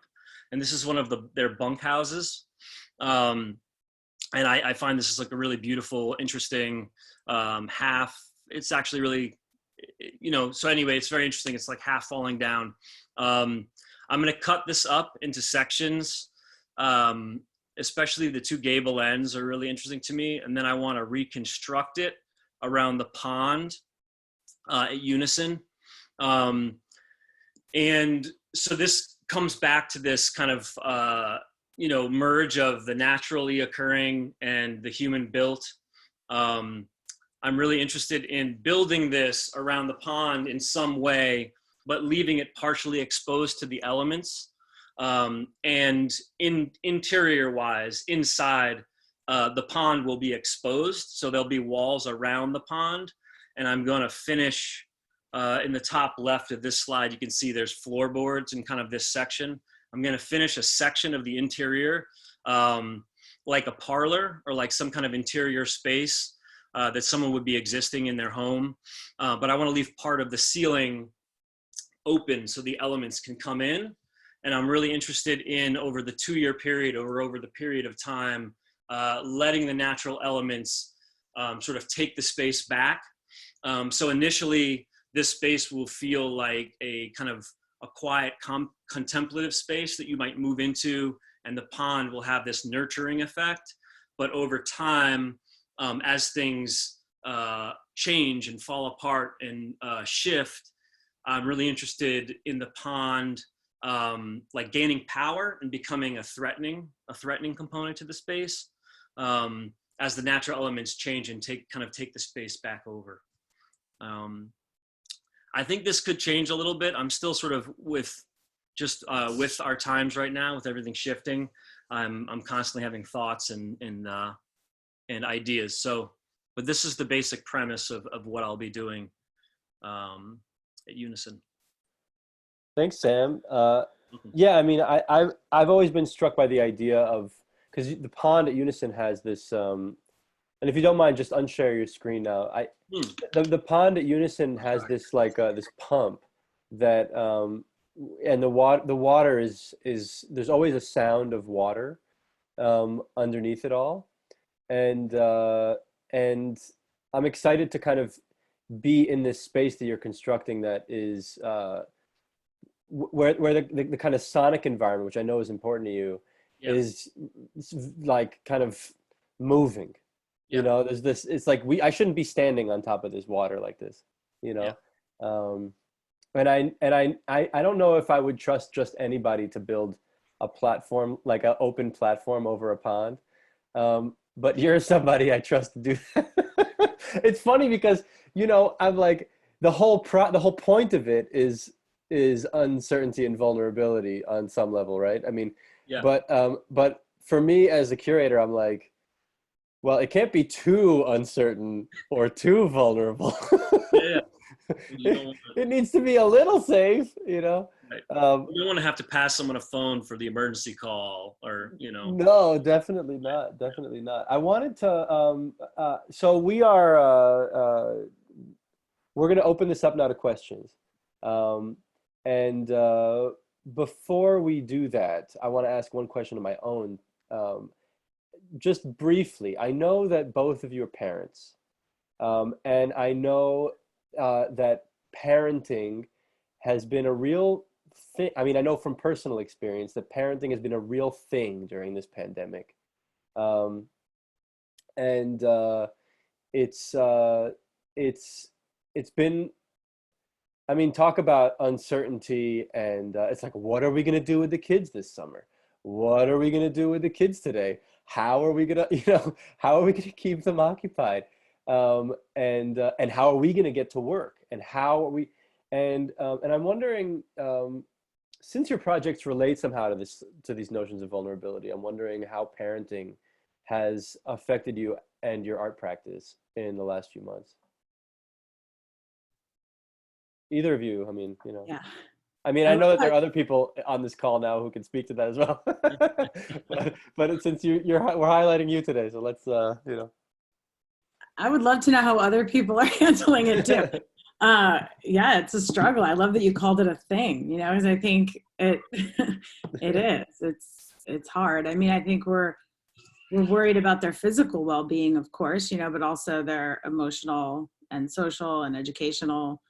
and this is one of their bunkhouses. And I find this is like a really beautiful, interesting half. It's actually really, so anyway, it's very interesting. It's like half falling down. I'm going to cut this up into sections. Especially the two gable ends are really interesting to me. And then I want to reconstruct it around the pond at Unison. And so this comes back to this kind of, merge of the naturally occurring and the human built. I'm really interested in building this around the pond in some way, but leaving it partially exposed to the elements. And interior wise, inside, the pond will be exposed. So there'll be walls around the pond. And I'm going to finish in the top left of this slide. You can see there's floorboards in kind of this section. I'm going to finish a section of the interior, like a parlor or like some kind of interior space that someone would be existing in their home. But I want to leave part of the ceiling open so the elements can come in. And I'm really interested in, over the 2-year period or over the period of time, letting the natural elements sort of take the space back. So initially, this space will feel like a kind of a quiet, contemplative space that you might move into, and the pond will have this nurturing effect. But over time, as things change and fall apart and shift, I'm really interested in the pond like gaining power and becoming a threatening component to the space as the natural elements change and take the space back over. I think this could change a little bit. I'm still sort of with our times right now, with everything shifting. I'm constantly having thoughts and ideas. So, but this is the basic premise of what I'll be doing at Unison. Thanks, Sam. Yeah, I mean, I've always been struck by the idea of, because the pond at Unison has this, and if you don't mind, just unshare your screen now. The pond at Unison has this like this pump that, and the water is there's always a sound of water underneath it all, and I'm excited to kind of be in this space that you're constructing that is where the kind of sonic environment, which I know is important to you, is like kind of moving. You know, there's this, it's like I shouldn't be standing on top of this water like this, you know? And I don't know if I would trust just anybody to build a platform, like an open platform over a pond. But you're somebody I trust to do that. It's funny because, you know, I'm like, the whole point of it is uncertainty and vulnerability on some level, right? I mean, but for me as a curator, I'm like, well, it can't be too uncertain or too vulnerable. It needs to be a little safe, you know. Right. You don't want to have to pass someone a phone for the emergency call, or you know. No, definitely not. Definitely not. I wanted to. So we are. We're going to open this up now to questions, and before we do that, I want to ask one question of my own. Just briefly, I know that both of you are parents, and I know that parenting has been a real thing. I mean, I know from personal experience that parenting has been a real thing during this pandemic. Um, and it's uh, it's been, I mean, talk about uncertainty, and it's like, what are we going to do with the kids this summer? What are we going to do with the kids today? How are we going to, how are we going to keep them occupied? And how are we going to get to work? And how are we, and I'm wondering, since your projects relate somehow to these notions of vulnerability, I'm wondering how parenting has affected you and your art practice in the last few months. Either of you, I mean, Yeah. I mean, I know that there are other people on this call now who can speak to that as well. but since we're highlighting you today, so let's, I would love to know how other people are handling it too. Yeah, it's a struggle. I love that you called it a thing, because I think it it's hard. I mean, I think we're worried about their physical well-being, of course, but also their emotional and social and educational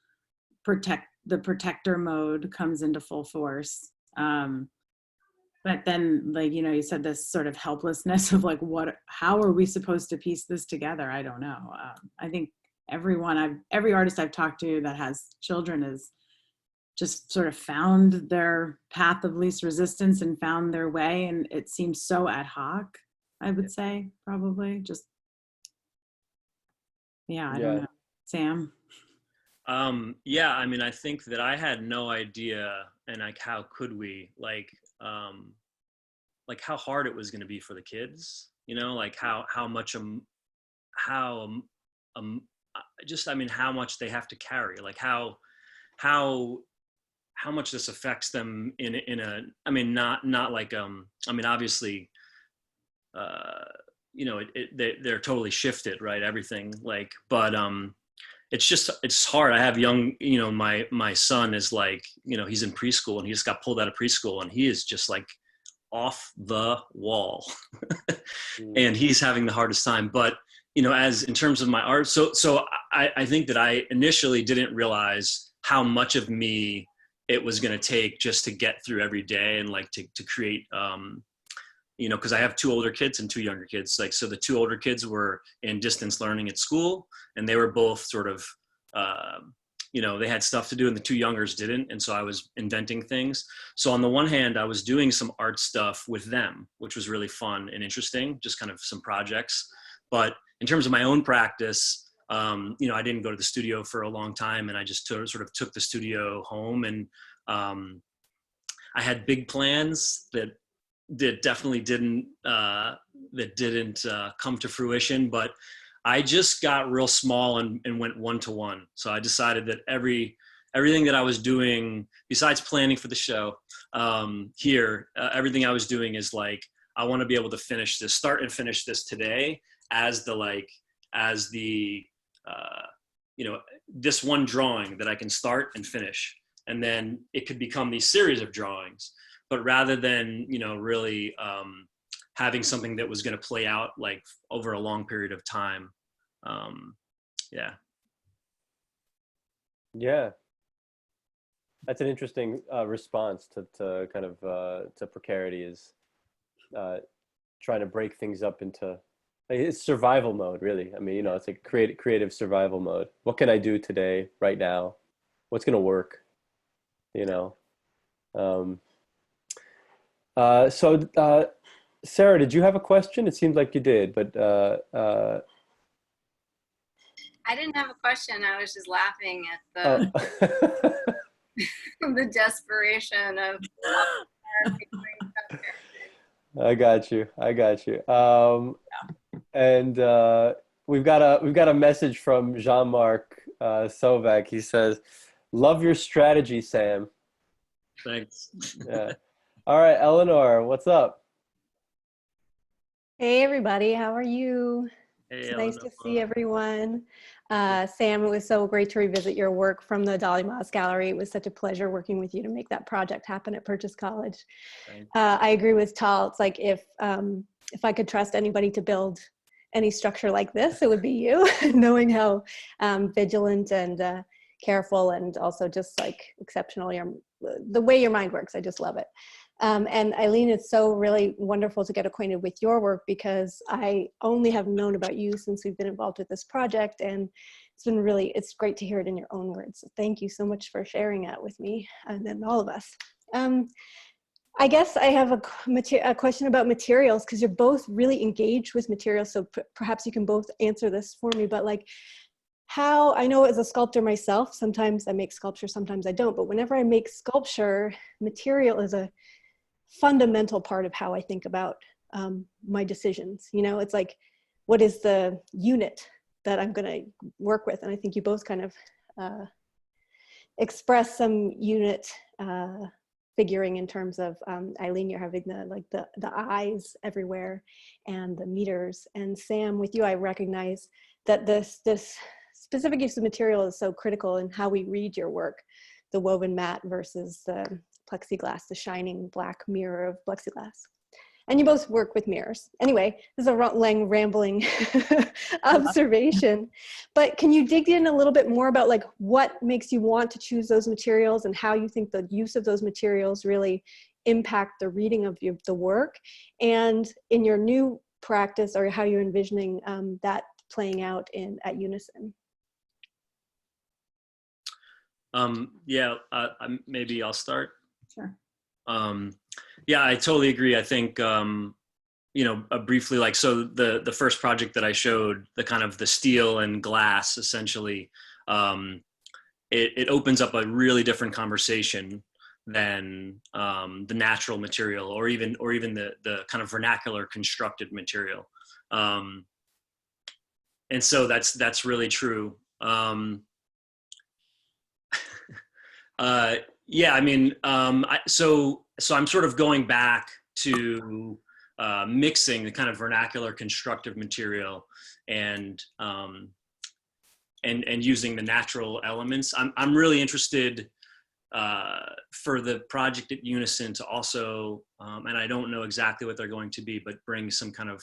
the protector mode comes into full force. But then, like, you said this sort of helplessness of like, how are we supposed to piece this together? I don't know. I think every artist I've talked to that has children is just sort of found their path of least resistance and found their way. And it seems so ad hoc, I would say, probably just, I don't know. Sam? Yeah, I mean, I think that I had no idea, and like, how could we, like how hard it was going to be for the kids, like how much just, I mean, how much they have to carry, like how much this affects them in a, I mean, not like, I mean, obviously, they're totally shifted, right? Everything, like, but, it's hard. I have young, my son is like, he's in preschool and he just got pulled out of preschool and he is just like off the wall and he's having the hardest time. But, as in terms of my art, so I think that I initially didn't realize how much of me it was going to take just to get through every day and like to create, because I have 2 older kids and 2 younger kids. Like, so the 2 older kids were in distance learning at school, and they were both sort of, they had stuff to do, and the 2 youngers didn't. And so I was inventing things. So on the one hand, I was doing some art stuff with them, which was really fun and interesting, just kind of some projects. But in terms of my own practice, I didn't go to the studio for a long time, and I just sort of took the studio home. And I had big plans that definitely didn't come to fruition, but I just got real small and went one-to-one. So I decided that everything that I was doing, besides planning for the show here, everything I was doing is like, I want to be able to start and finish this today as this one drawing that I can start and finish. And then it could become these series of drawings. But rather than, really having something that was going to play out like over a long period of time. Yeah. Yeah. That's an interesting response to kind of to precarity, is trying to break things up into, like, it's survival mode, really. I mean, it's like creative survival mode. What can I do today, right now? What's going to work? So Sarah, did you have a question? It seemed like you did, but I didn't have a question. I was just laughing at the the desperation of I got you. And we've got a message from Jean-Marc Sovak. He says, "Love your strategy, Sam." Thanks. Yeah. All right, Eleanor, what's up? Hey everybody, how are you? Hey, It's nice to see everyone. Sam, it was so great to revisit your work from the Dolly Moss Gallery. It was such a pleasure working with you to make that project happen at Purchase College. I agree with Tal. It's like if I could trust anybody to build any structure like this, it would be you, knowing how vigilant and careful and also just like exceptional the way your mind works. I just love it. And Eileen, it's so really wonderful to get acquainted with your work, because I only have known about you since we've been involved with this project, and it's great to hear it in your own words. So thank you so much for sharing that with me and then all of us. I guess I have a question about materials, because you're both really engaged with materials. So perhaps you can both answer this for me, but like how, I know as a sculptor myself, sometimes I make sculpture, sometimes I don't, but whenever I make sculpture, material is a fundamental part of how I think about my decisions. You know, it's like, what is the unit that I'm going to work with? And I think you both kind of express some unit figuring in terms of Eileen, you're having the eyes everywhere and the meters. And Sam, with you, I recognize that this specific use of material is so critical in how we read your work, the woven mat versus the plexiglass, the shining black mirror of plexiglass. And you both work with mirrors. Anyway, this is a long, rambling observation, but can you dig in a little bit more about like what makes you want to choose those materials and how you think the use of those materials really impact the reading of the work, and in your new practice, or how you're envisioning that playing out at Unison? Maybe I'll start. Sure. Yeah, I totally agree. I think, briefly, like, so the first project that I showed, the kind of the steel and glass, essentially, it opens up a really different conversation than the natural material, or even the kind of vernacular constructed material. And so that's really true. Yeah, I mean, so I'm sort of going back to mixing the kind of vernacular constructive material and using the natural elements. I'm really interested for the project at Unison to also, and I don't know exactly what they're going to be, but bring some kind of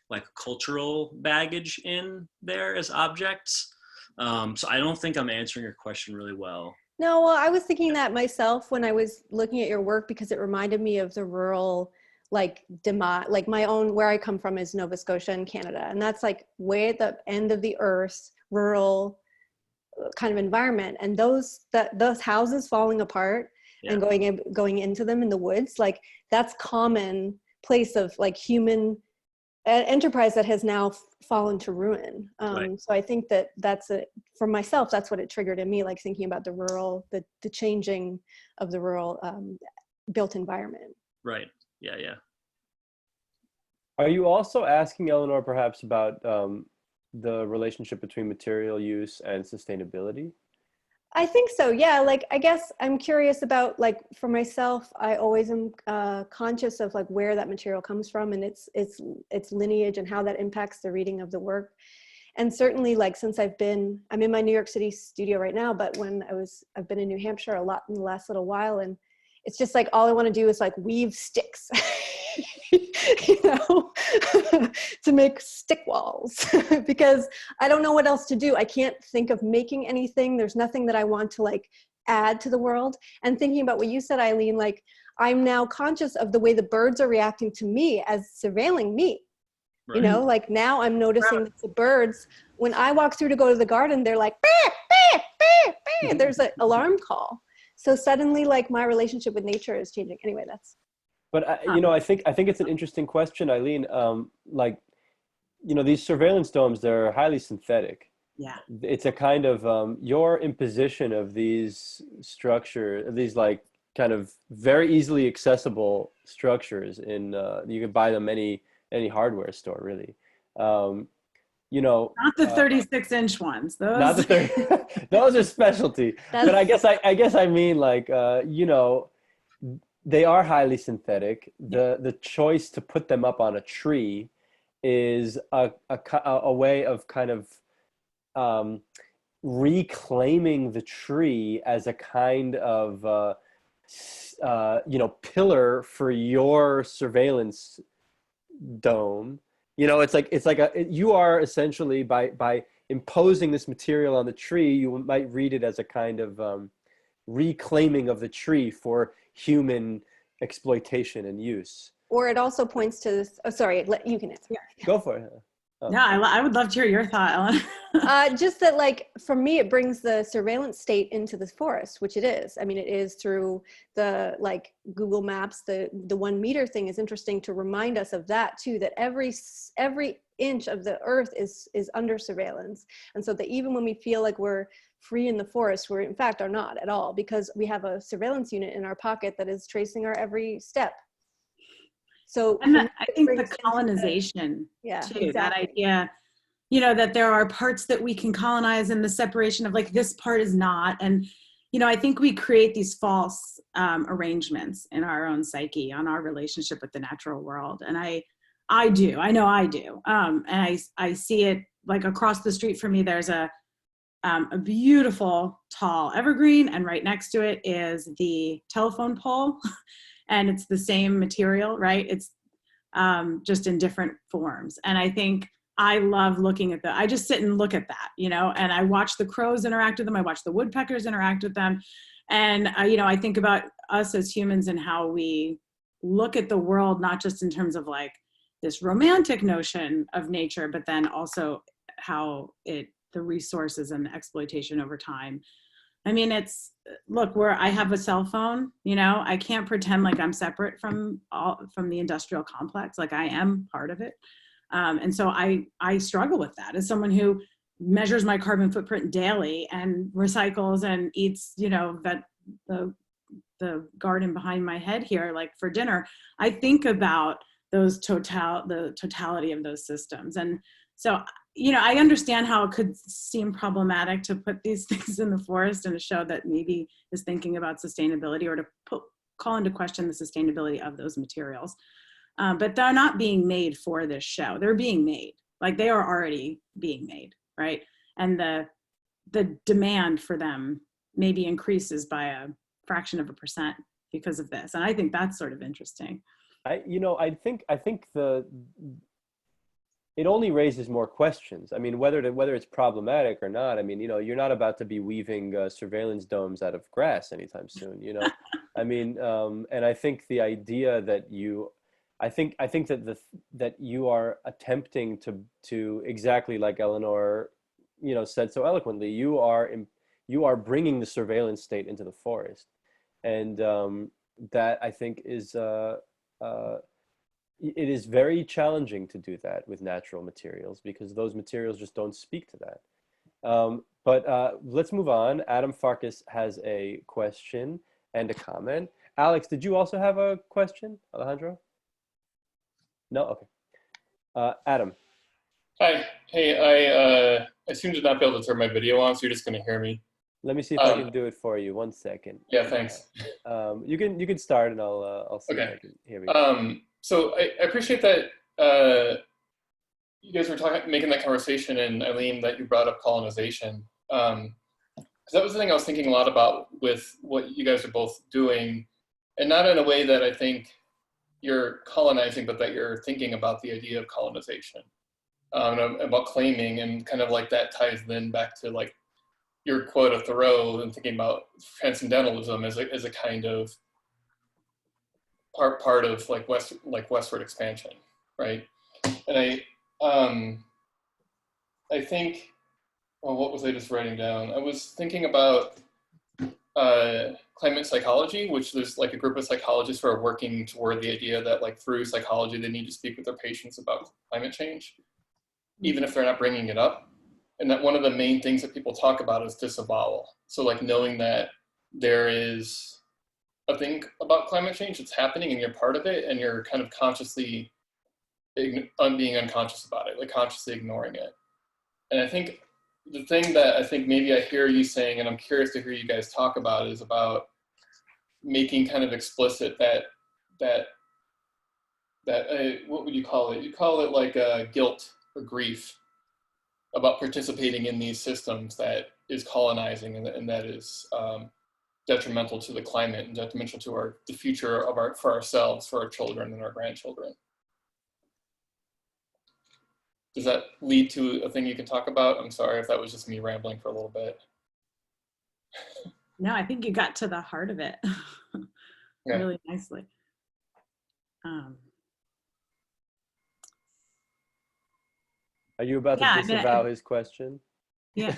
like cultural baggage in there as objects. So I don't think I'm answering your question really well. No, well, I was thinking that myself when I was looking at your work, because it reminded me of the rural, like my own, where I come from is Nova Scotia in Canada. And that's like way at the end of the earth, rural kind of environment. And those houses falling apart and going into them in the woods, like that's common place of like human enterprise that has now fallen to ruin. Right. So I think for myself, that's what it triggered in me, like thinking about the rural, the changing of the rural built environment. Right. Yeah. Are you also asking, Eleanor, perhaps about the relationship between material use and sustainability? I think so. Yeah. Like, I guess I'm curious about, like, for myself, I always am conscious of like where that material comes from and its lineage and how that impacts the reading of the work. And certainly, like, since I'm in my New York City studio right now, but I've been in New Hampshire a lot in the last little while, and it's just like, all I want to do is like weave sticks, to make stick walls because I don't know what else to do. I can't think of making anything. There's nothing that I want to like add to the world. And thinking about what you said, Eileen, like I'm now conscious of the way the birds are reacting to me as surveilling me. Right. Like now I'm noticing that the birds, when I walk through to go to the garden, they're like, beep, beep, beep, beep. There's an alarm call. So suddenly, like, my relationship with nature is changing. Anyway, that's. But I think it's an interesting question, Eileen. These surveillance domes, they're highly synthetic. Yeah. It's a kind of your imposition of these structures, these like kind of very easily accessible structures. You can buy them any hardware store, really. Not the 36-inch ones. Those. Not the 30. Those are specialty. But I guess I mean, like, they are highly synthetic. The choice to put them up on a tree is a way of kind of reclaiming the tree as a kind of pillar for your surveillance dome. You are essentially, by imposing this material on the tree, you might read it as a kind of reclaiming of the tree for human exploitation and use. Or it also points to this. Oh, sorry, you can answer. Go for it. Oh. Yeah, I would love to hear your thought, Ellen. Just that, like, for me, it brings the surveillance state into the forest, which it is. I mean, it is through the, like, Google Maps. The 1 meter thing is interesting to remind us of that too, that every inch of the earth is under surveillance. And so that even when we feel like we're free in the forest, we're in fact are not at all, because we have a surveillance unit in our pocket that is tracing our every step. So and I think the colonization too, exactly. that idea, that there are parts that we can colonize, and the separation of, like, this part is not. And, I think we create these false arrangements in our own psyche on our relationship with the natural world. And I know I do. And I see it, like, across the street from me, there's a beautiful tall evergreen, and right next to it is the telephone pole. And it's the same material, right? It's just in different forms. And I think I love looking at I just sit and look at that, and I watch the crows interact with them. I watch the woodpeckers interact with them. And, I think about us as humans and how we look at the world, not just in terms of, like, this romantic notion of nature, but then also how the resources and the exploitation over time. I mean, look, where I have a cell phone, I can't pretend like I'm separate from the industrial complex. Like, I am part of it. And so I struggle with that as someone who measures my carbon footprint daily and recycles and eats, that the garden behind my head here, like, for dinner. I think about the totality of those systems. And so, I understand how it could seem problematic to put these things in the forest in a show that maybe is thinking about sustainability, or to call into question the sustainability of those materials. But they're not being made for this show. They're being made. Like, they are already being made, right? And the demand for them maybe increases by a fraction of a percent because of this. And I think that's sort of interesting. I think it only raises more questions. I mean, whether it's problematic or not. I mean, you're not about to be weaving surveillance domes out of grass anytime soon. I mean, and I think the idea that I think that you are attempting to exactly like Eleanor, said so eloquently. You are bringing the surveillance state into the forest, and that, I think, is. It is very challenging to do that with natural materials, because those materials just don't speak to that. But let's move on. Adam Farkas has a question and a comment. Alex, did you also have a question, Alejandro? No? Okay. Adam. Hi. Hey, I seem to not be able to turn my video on, so you're just going to hear me. Let me see if I can do it for you. 1 second. Yeah, thanks. You can start, and I'll see if I can hear you. So I appreciate that you guys were making that conversation, and Eileen, that you brought up colonization. Because that was the thing I was thinking a lot about with what you guys are both doing, and not in a way that I think you're colonizing, but that you're thinking about the idea of colonization, about claiming, and kind of like that ties then back to, like, your quote of Thoreau, and thinking about transcendentalism as a kind of part of westward expansion, right? And I think, well, what was I just writing down? I was thinking about climate psychology, which there's, like, a group of psychologists who are working toward the idea that, like, through psychology, they need to speak with their patients about climate change, even if they're not bringing it up. And that one of the main things that people talk about is disavowal. So, like, knowing that there is a thing about climate change that's happening and you're part of it, and you're kind of consciously being unconscious about it, like consciously ignoring it. And I think the thing that I think maybe I hear you saying, and I'm curious to hear you guys talk about, is about making kind of explicit that what would you call it? You call it like guilt or grief about participating in these systems that is colonizing and that is detrimental to the climate and detrimental to the future of for ourselves, for our children and our grandchildren. Does that lead to a thing you can talk about? I'm sorry if that was just me rambling for a little bit. No, I think you got to the heart of it really nicely. Are you about to disavow his question? Yeah.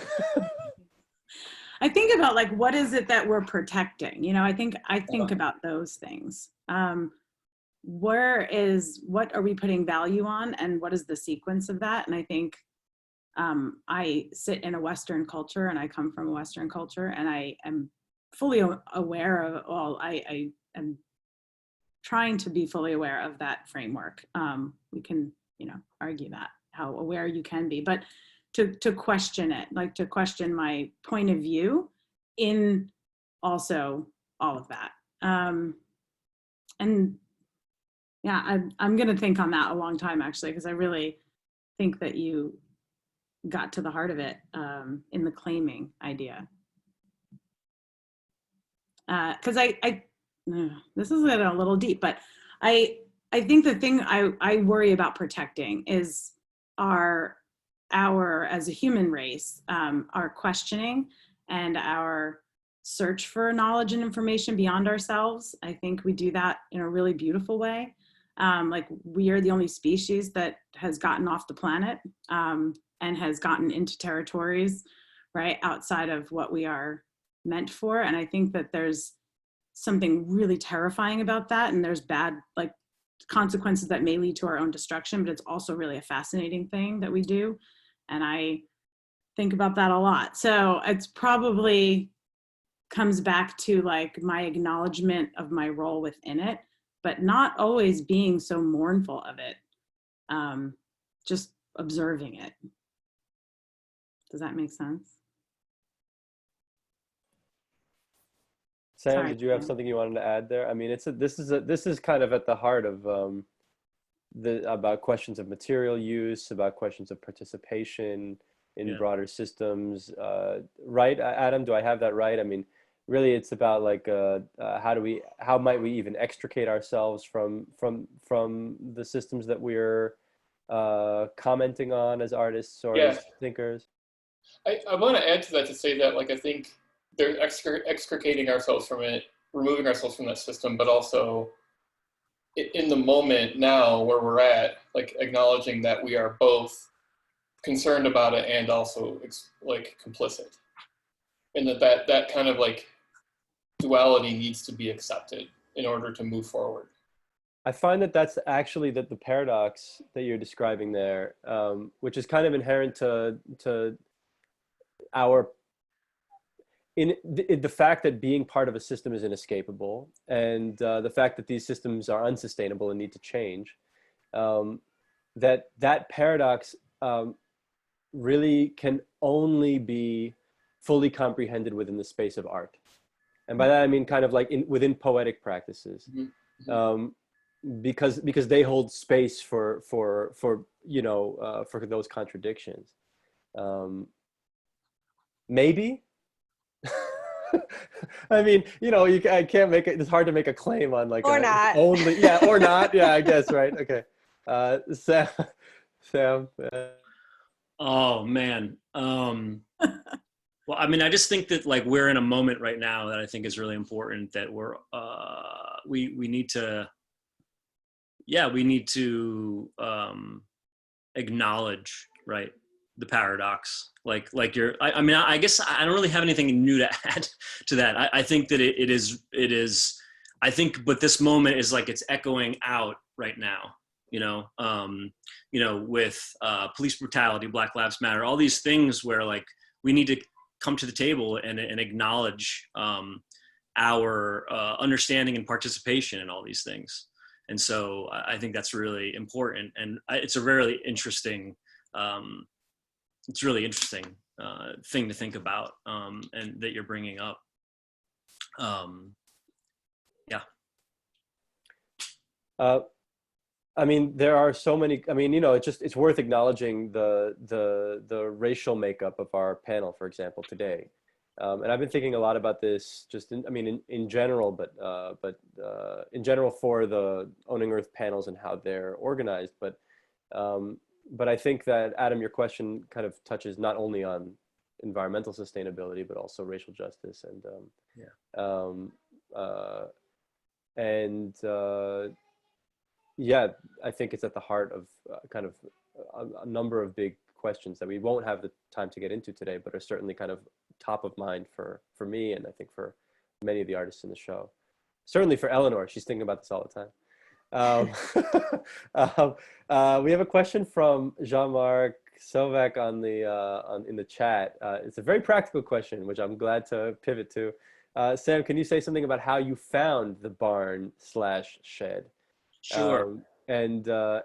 I think about like, what is it that we're protecting? You know, I think about those things. What are we putting value on, and what is the sequence of that? And I think I sit in a Western culture, and I come from a Western culture, and I am fully aware of, well, I am trying to be fully aware of that framework. We can, you know, argue that, how aware you can be, but to question it, like to question my point of view in also all of that. And yeah, I'm going to think on that a long time, actually, because I really think that you got to the heart of it in the claiming idea. Because this is getting a little deep, but I think the thing I worry about protecting is our as a human race, our questioning and our search for knowledge and information beyond ourselves. I think we do that in a really beautiful way. Like, we are the only species that has gotten off the planet and has gotten into territories, right, outside of what we are meant for. And I think that there's something really terrifying about that. And there's bad, like, consequences that may lead to our own destruction, but it's also really a fascinating thing that we do. And I think about that a lot. So it's probably comes back to like my acknowledgement of my role within it, but not always being so mournful of it. Just observing it. Does that make sense? Sam, Sorry, did you have something you wanted to add there? I mean, this is kind of at the heart of about questions of material use, about questions of participation in broader systems, right? Adam, do I have that right? I mean, really, it's about like how might we even extricate ourselves from the systems that we're commenting on as artists or as thinkers? I want to add to that to say that, like, I think they're extricating ourselves from it, removing ourselves from that system, but also in the moment now where we're at, like, acknowledging that we are both concerned about it and also like complicit, and that kind of like duality needs to be accepted in order to move forward. I find that that's actually the paradox that you're describing there, which is kind of inherent to our in the fact that being part of a system is inescapable, and the fact that these systems are unsustainable and need to change. That paradox really can only be fully comprehended within the space of art, and by that I mean kind of like within poetic practices, because they hold space for those contradictions. Maybe. I mean, I can't make it. It's hard to make a claim on like or not only, or not. Yeah, I guess, right. Okay, Sam. Oh man. Well, I mean, I just think that like we're in a moment right now that I think is really important. That we need to acknowledge, right, the paradox. I mean, I guess I don't really have anything new to add to that. I think that it is, I think, but this moment is like, it's echoing out right now, with police brutality, Black Lives Matter, all these things where like we need to come to the table and acknowledge our understanding and participation in all these things. And so I think that's really important. And it's a really interesting, thing to think about, and that you're bringing up. I mean, there are so many. I mean, it's worth acknowledging the racial makeup of our panel, for example, today. And I've been thinking a lot about this, just in general, but in general for the Owning Earth panels and how they're organized. But I think that, Adam, your question kind of touches not only on environmental sustainability, but also racial justice yeah, I think it's at the heart of kind of a number of big questions that we won't have the time to get into today, but are certainly kind of top of mind for me, and I think for many of the artists in the show. Certainly for Eleanor, she's thinking about this all the time. We have a question from Jean-Marc Sovak in the chat. It's a very practical question, which I'm glad to pivot to. Sam, can you say something about how you found the barn/shed? Sure. Yeah,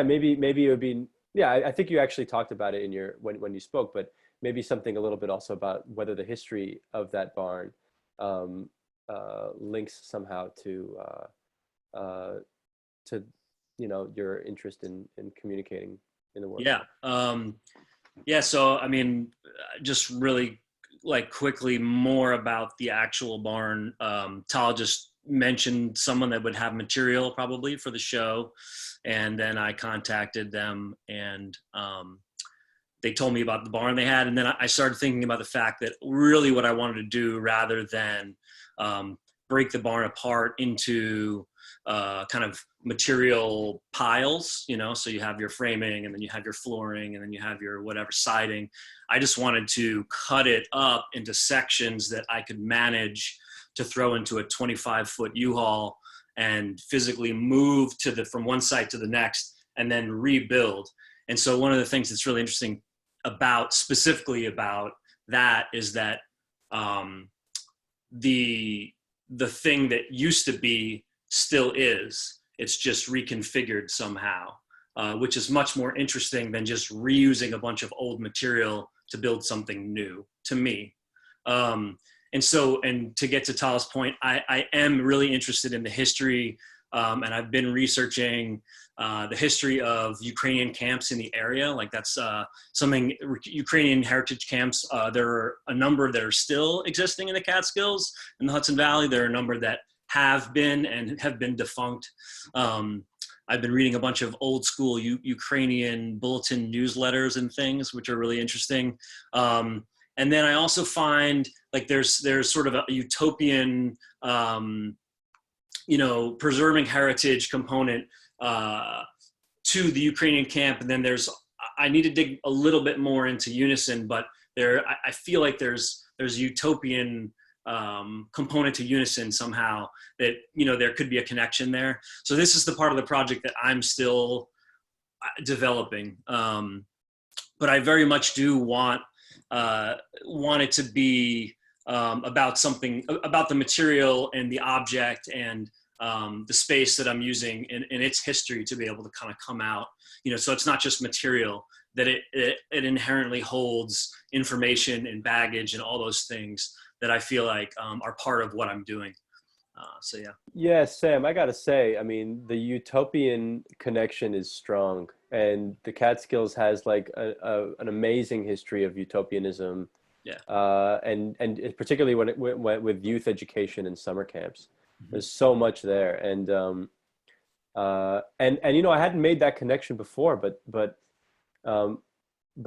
maybe it would be, yeah, I think you actually talked about it in your when you spoke, but maybe something a little bit also about whether the history of that barn links somehow to your interest in communicating in the world. Yeah. So I mean, just really quickly more about the actual barn. Tal just mentioned someone that would have material probably for the show, and then I contacted them, and they told me about the barn they had, and then I started thinking about the fact that really what I wanted to do, rather than break the barn apart into kind of material piles, so you have your framing, and then you have your flooring, and then you have your whatever siding. I just wanted to cut it up into sections that I could manage to throw into a 25-foot U-Haul and physically move from one site to the next and then rebuild. And so one of the things that's really interesting specifically about that is that the thing that used to be still is. It's just reconfigured somehow, which is much more interesting than just reusing a bunch of old material to build something new, to me. And to get to Tal's point, I am really interested in the history, and I've been researching the history of Ukrainian camps in the area. Like that's something, Ukrainian heritage camps, there are a number that are still existing in the Catskills in the Hudson Valley. There are a number that have been defunct. I've been reading a bunch of old school Ukrainian bulletin newsletters and things, which are really interesting. And then I also find there's sort of a utopian, preserving heritage component to the Ukrainian camp. And then I need to dig a little bit more into Unison, but I feel like there's utopian component to Unison somehow that, there could be a connection there. So this is the part of the project that I'm still developing. But I very much do want it to be about the material and the object and the space that I'm using in its history to be able to kind of come out, so it's not just material, that it inherently holds information and baggage and all those things that I feel like are part of what I'm doing. So yeah. Yeah, Sam, I gotta say, I mean, the utopian connection is strong, and the Catskills has an amazing history of utopianism. Yeah. And particularly when it went with youth education and summer camps, there's so much there, and I hadn't made that connection before, but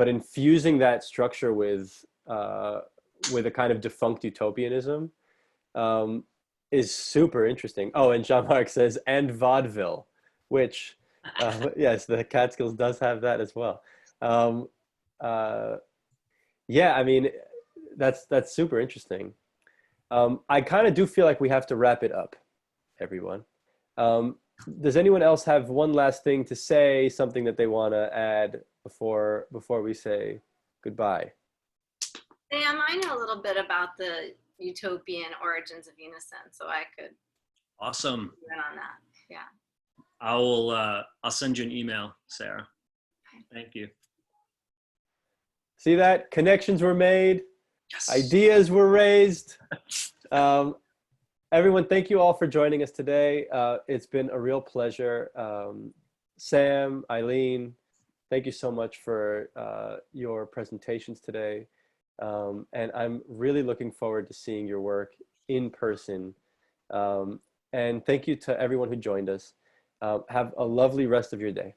infusing that structure with a kind of defunct utopianism is super interesting. Oh, and Jean-Marc says, and vaudeville, which, yes, the Catskills does have that as well. Yeah, I mean, that's super interesting. I kind of do feel like we have to wrap it up, everyone. Does anyone else have one last thing to say, something that they want to add before we say goodbye? Sam, I know a little bit about the utopian origins of Unison, so I could. Awesome. On that, yeah. I'll send you an email, Sarah. Thank you. See that? Connections were made. Yes. Ideas were raised. Everyone, thank you all for joining us today. It's been a real pleasure. Sam, Eileen, thank you so much for your presentations today. And I'm really looking forward to seeing your work in person. And thank you to everyone who joined us. Have a lovely rest of your day.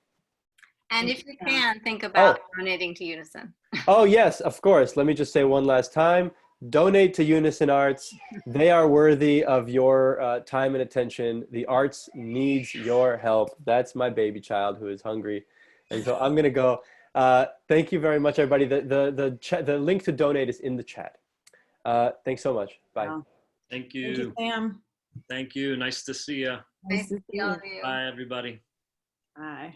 And if you can, think about donating to Unison. Oh, yes, of course. Let me just say one last time. Donate to Unison Arts. They are worthy of your time and attention. The arts needs your help. That's my baby child who is hungry. And so I'm going to go. Thank you very much, everybody. The link to donate is in the chat. Thanks so much. Bye. Wow. Thank Thank you, you. Sam. Thank you. Nice to see you. Nice to see all of you. Bye, everybody. Bye.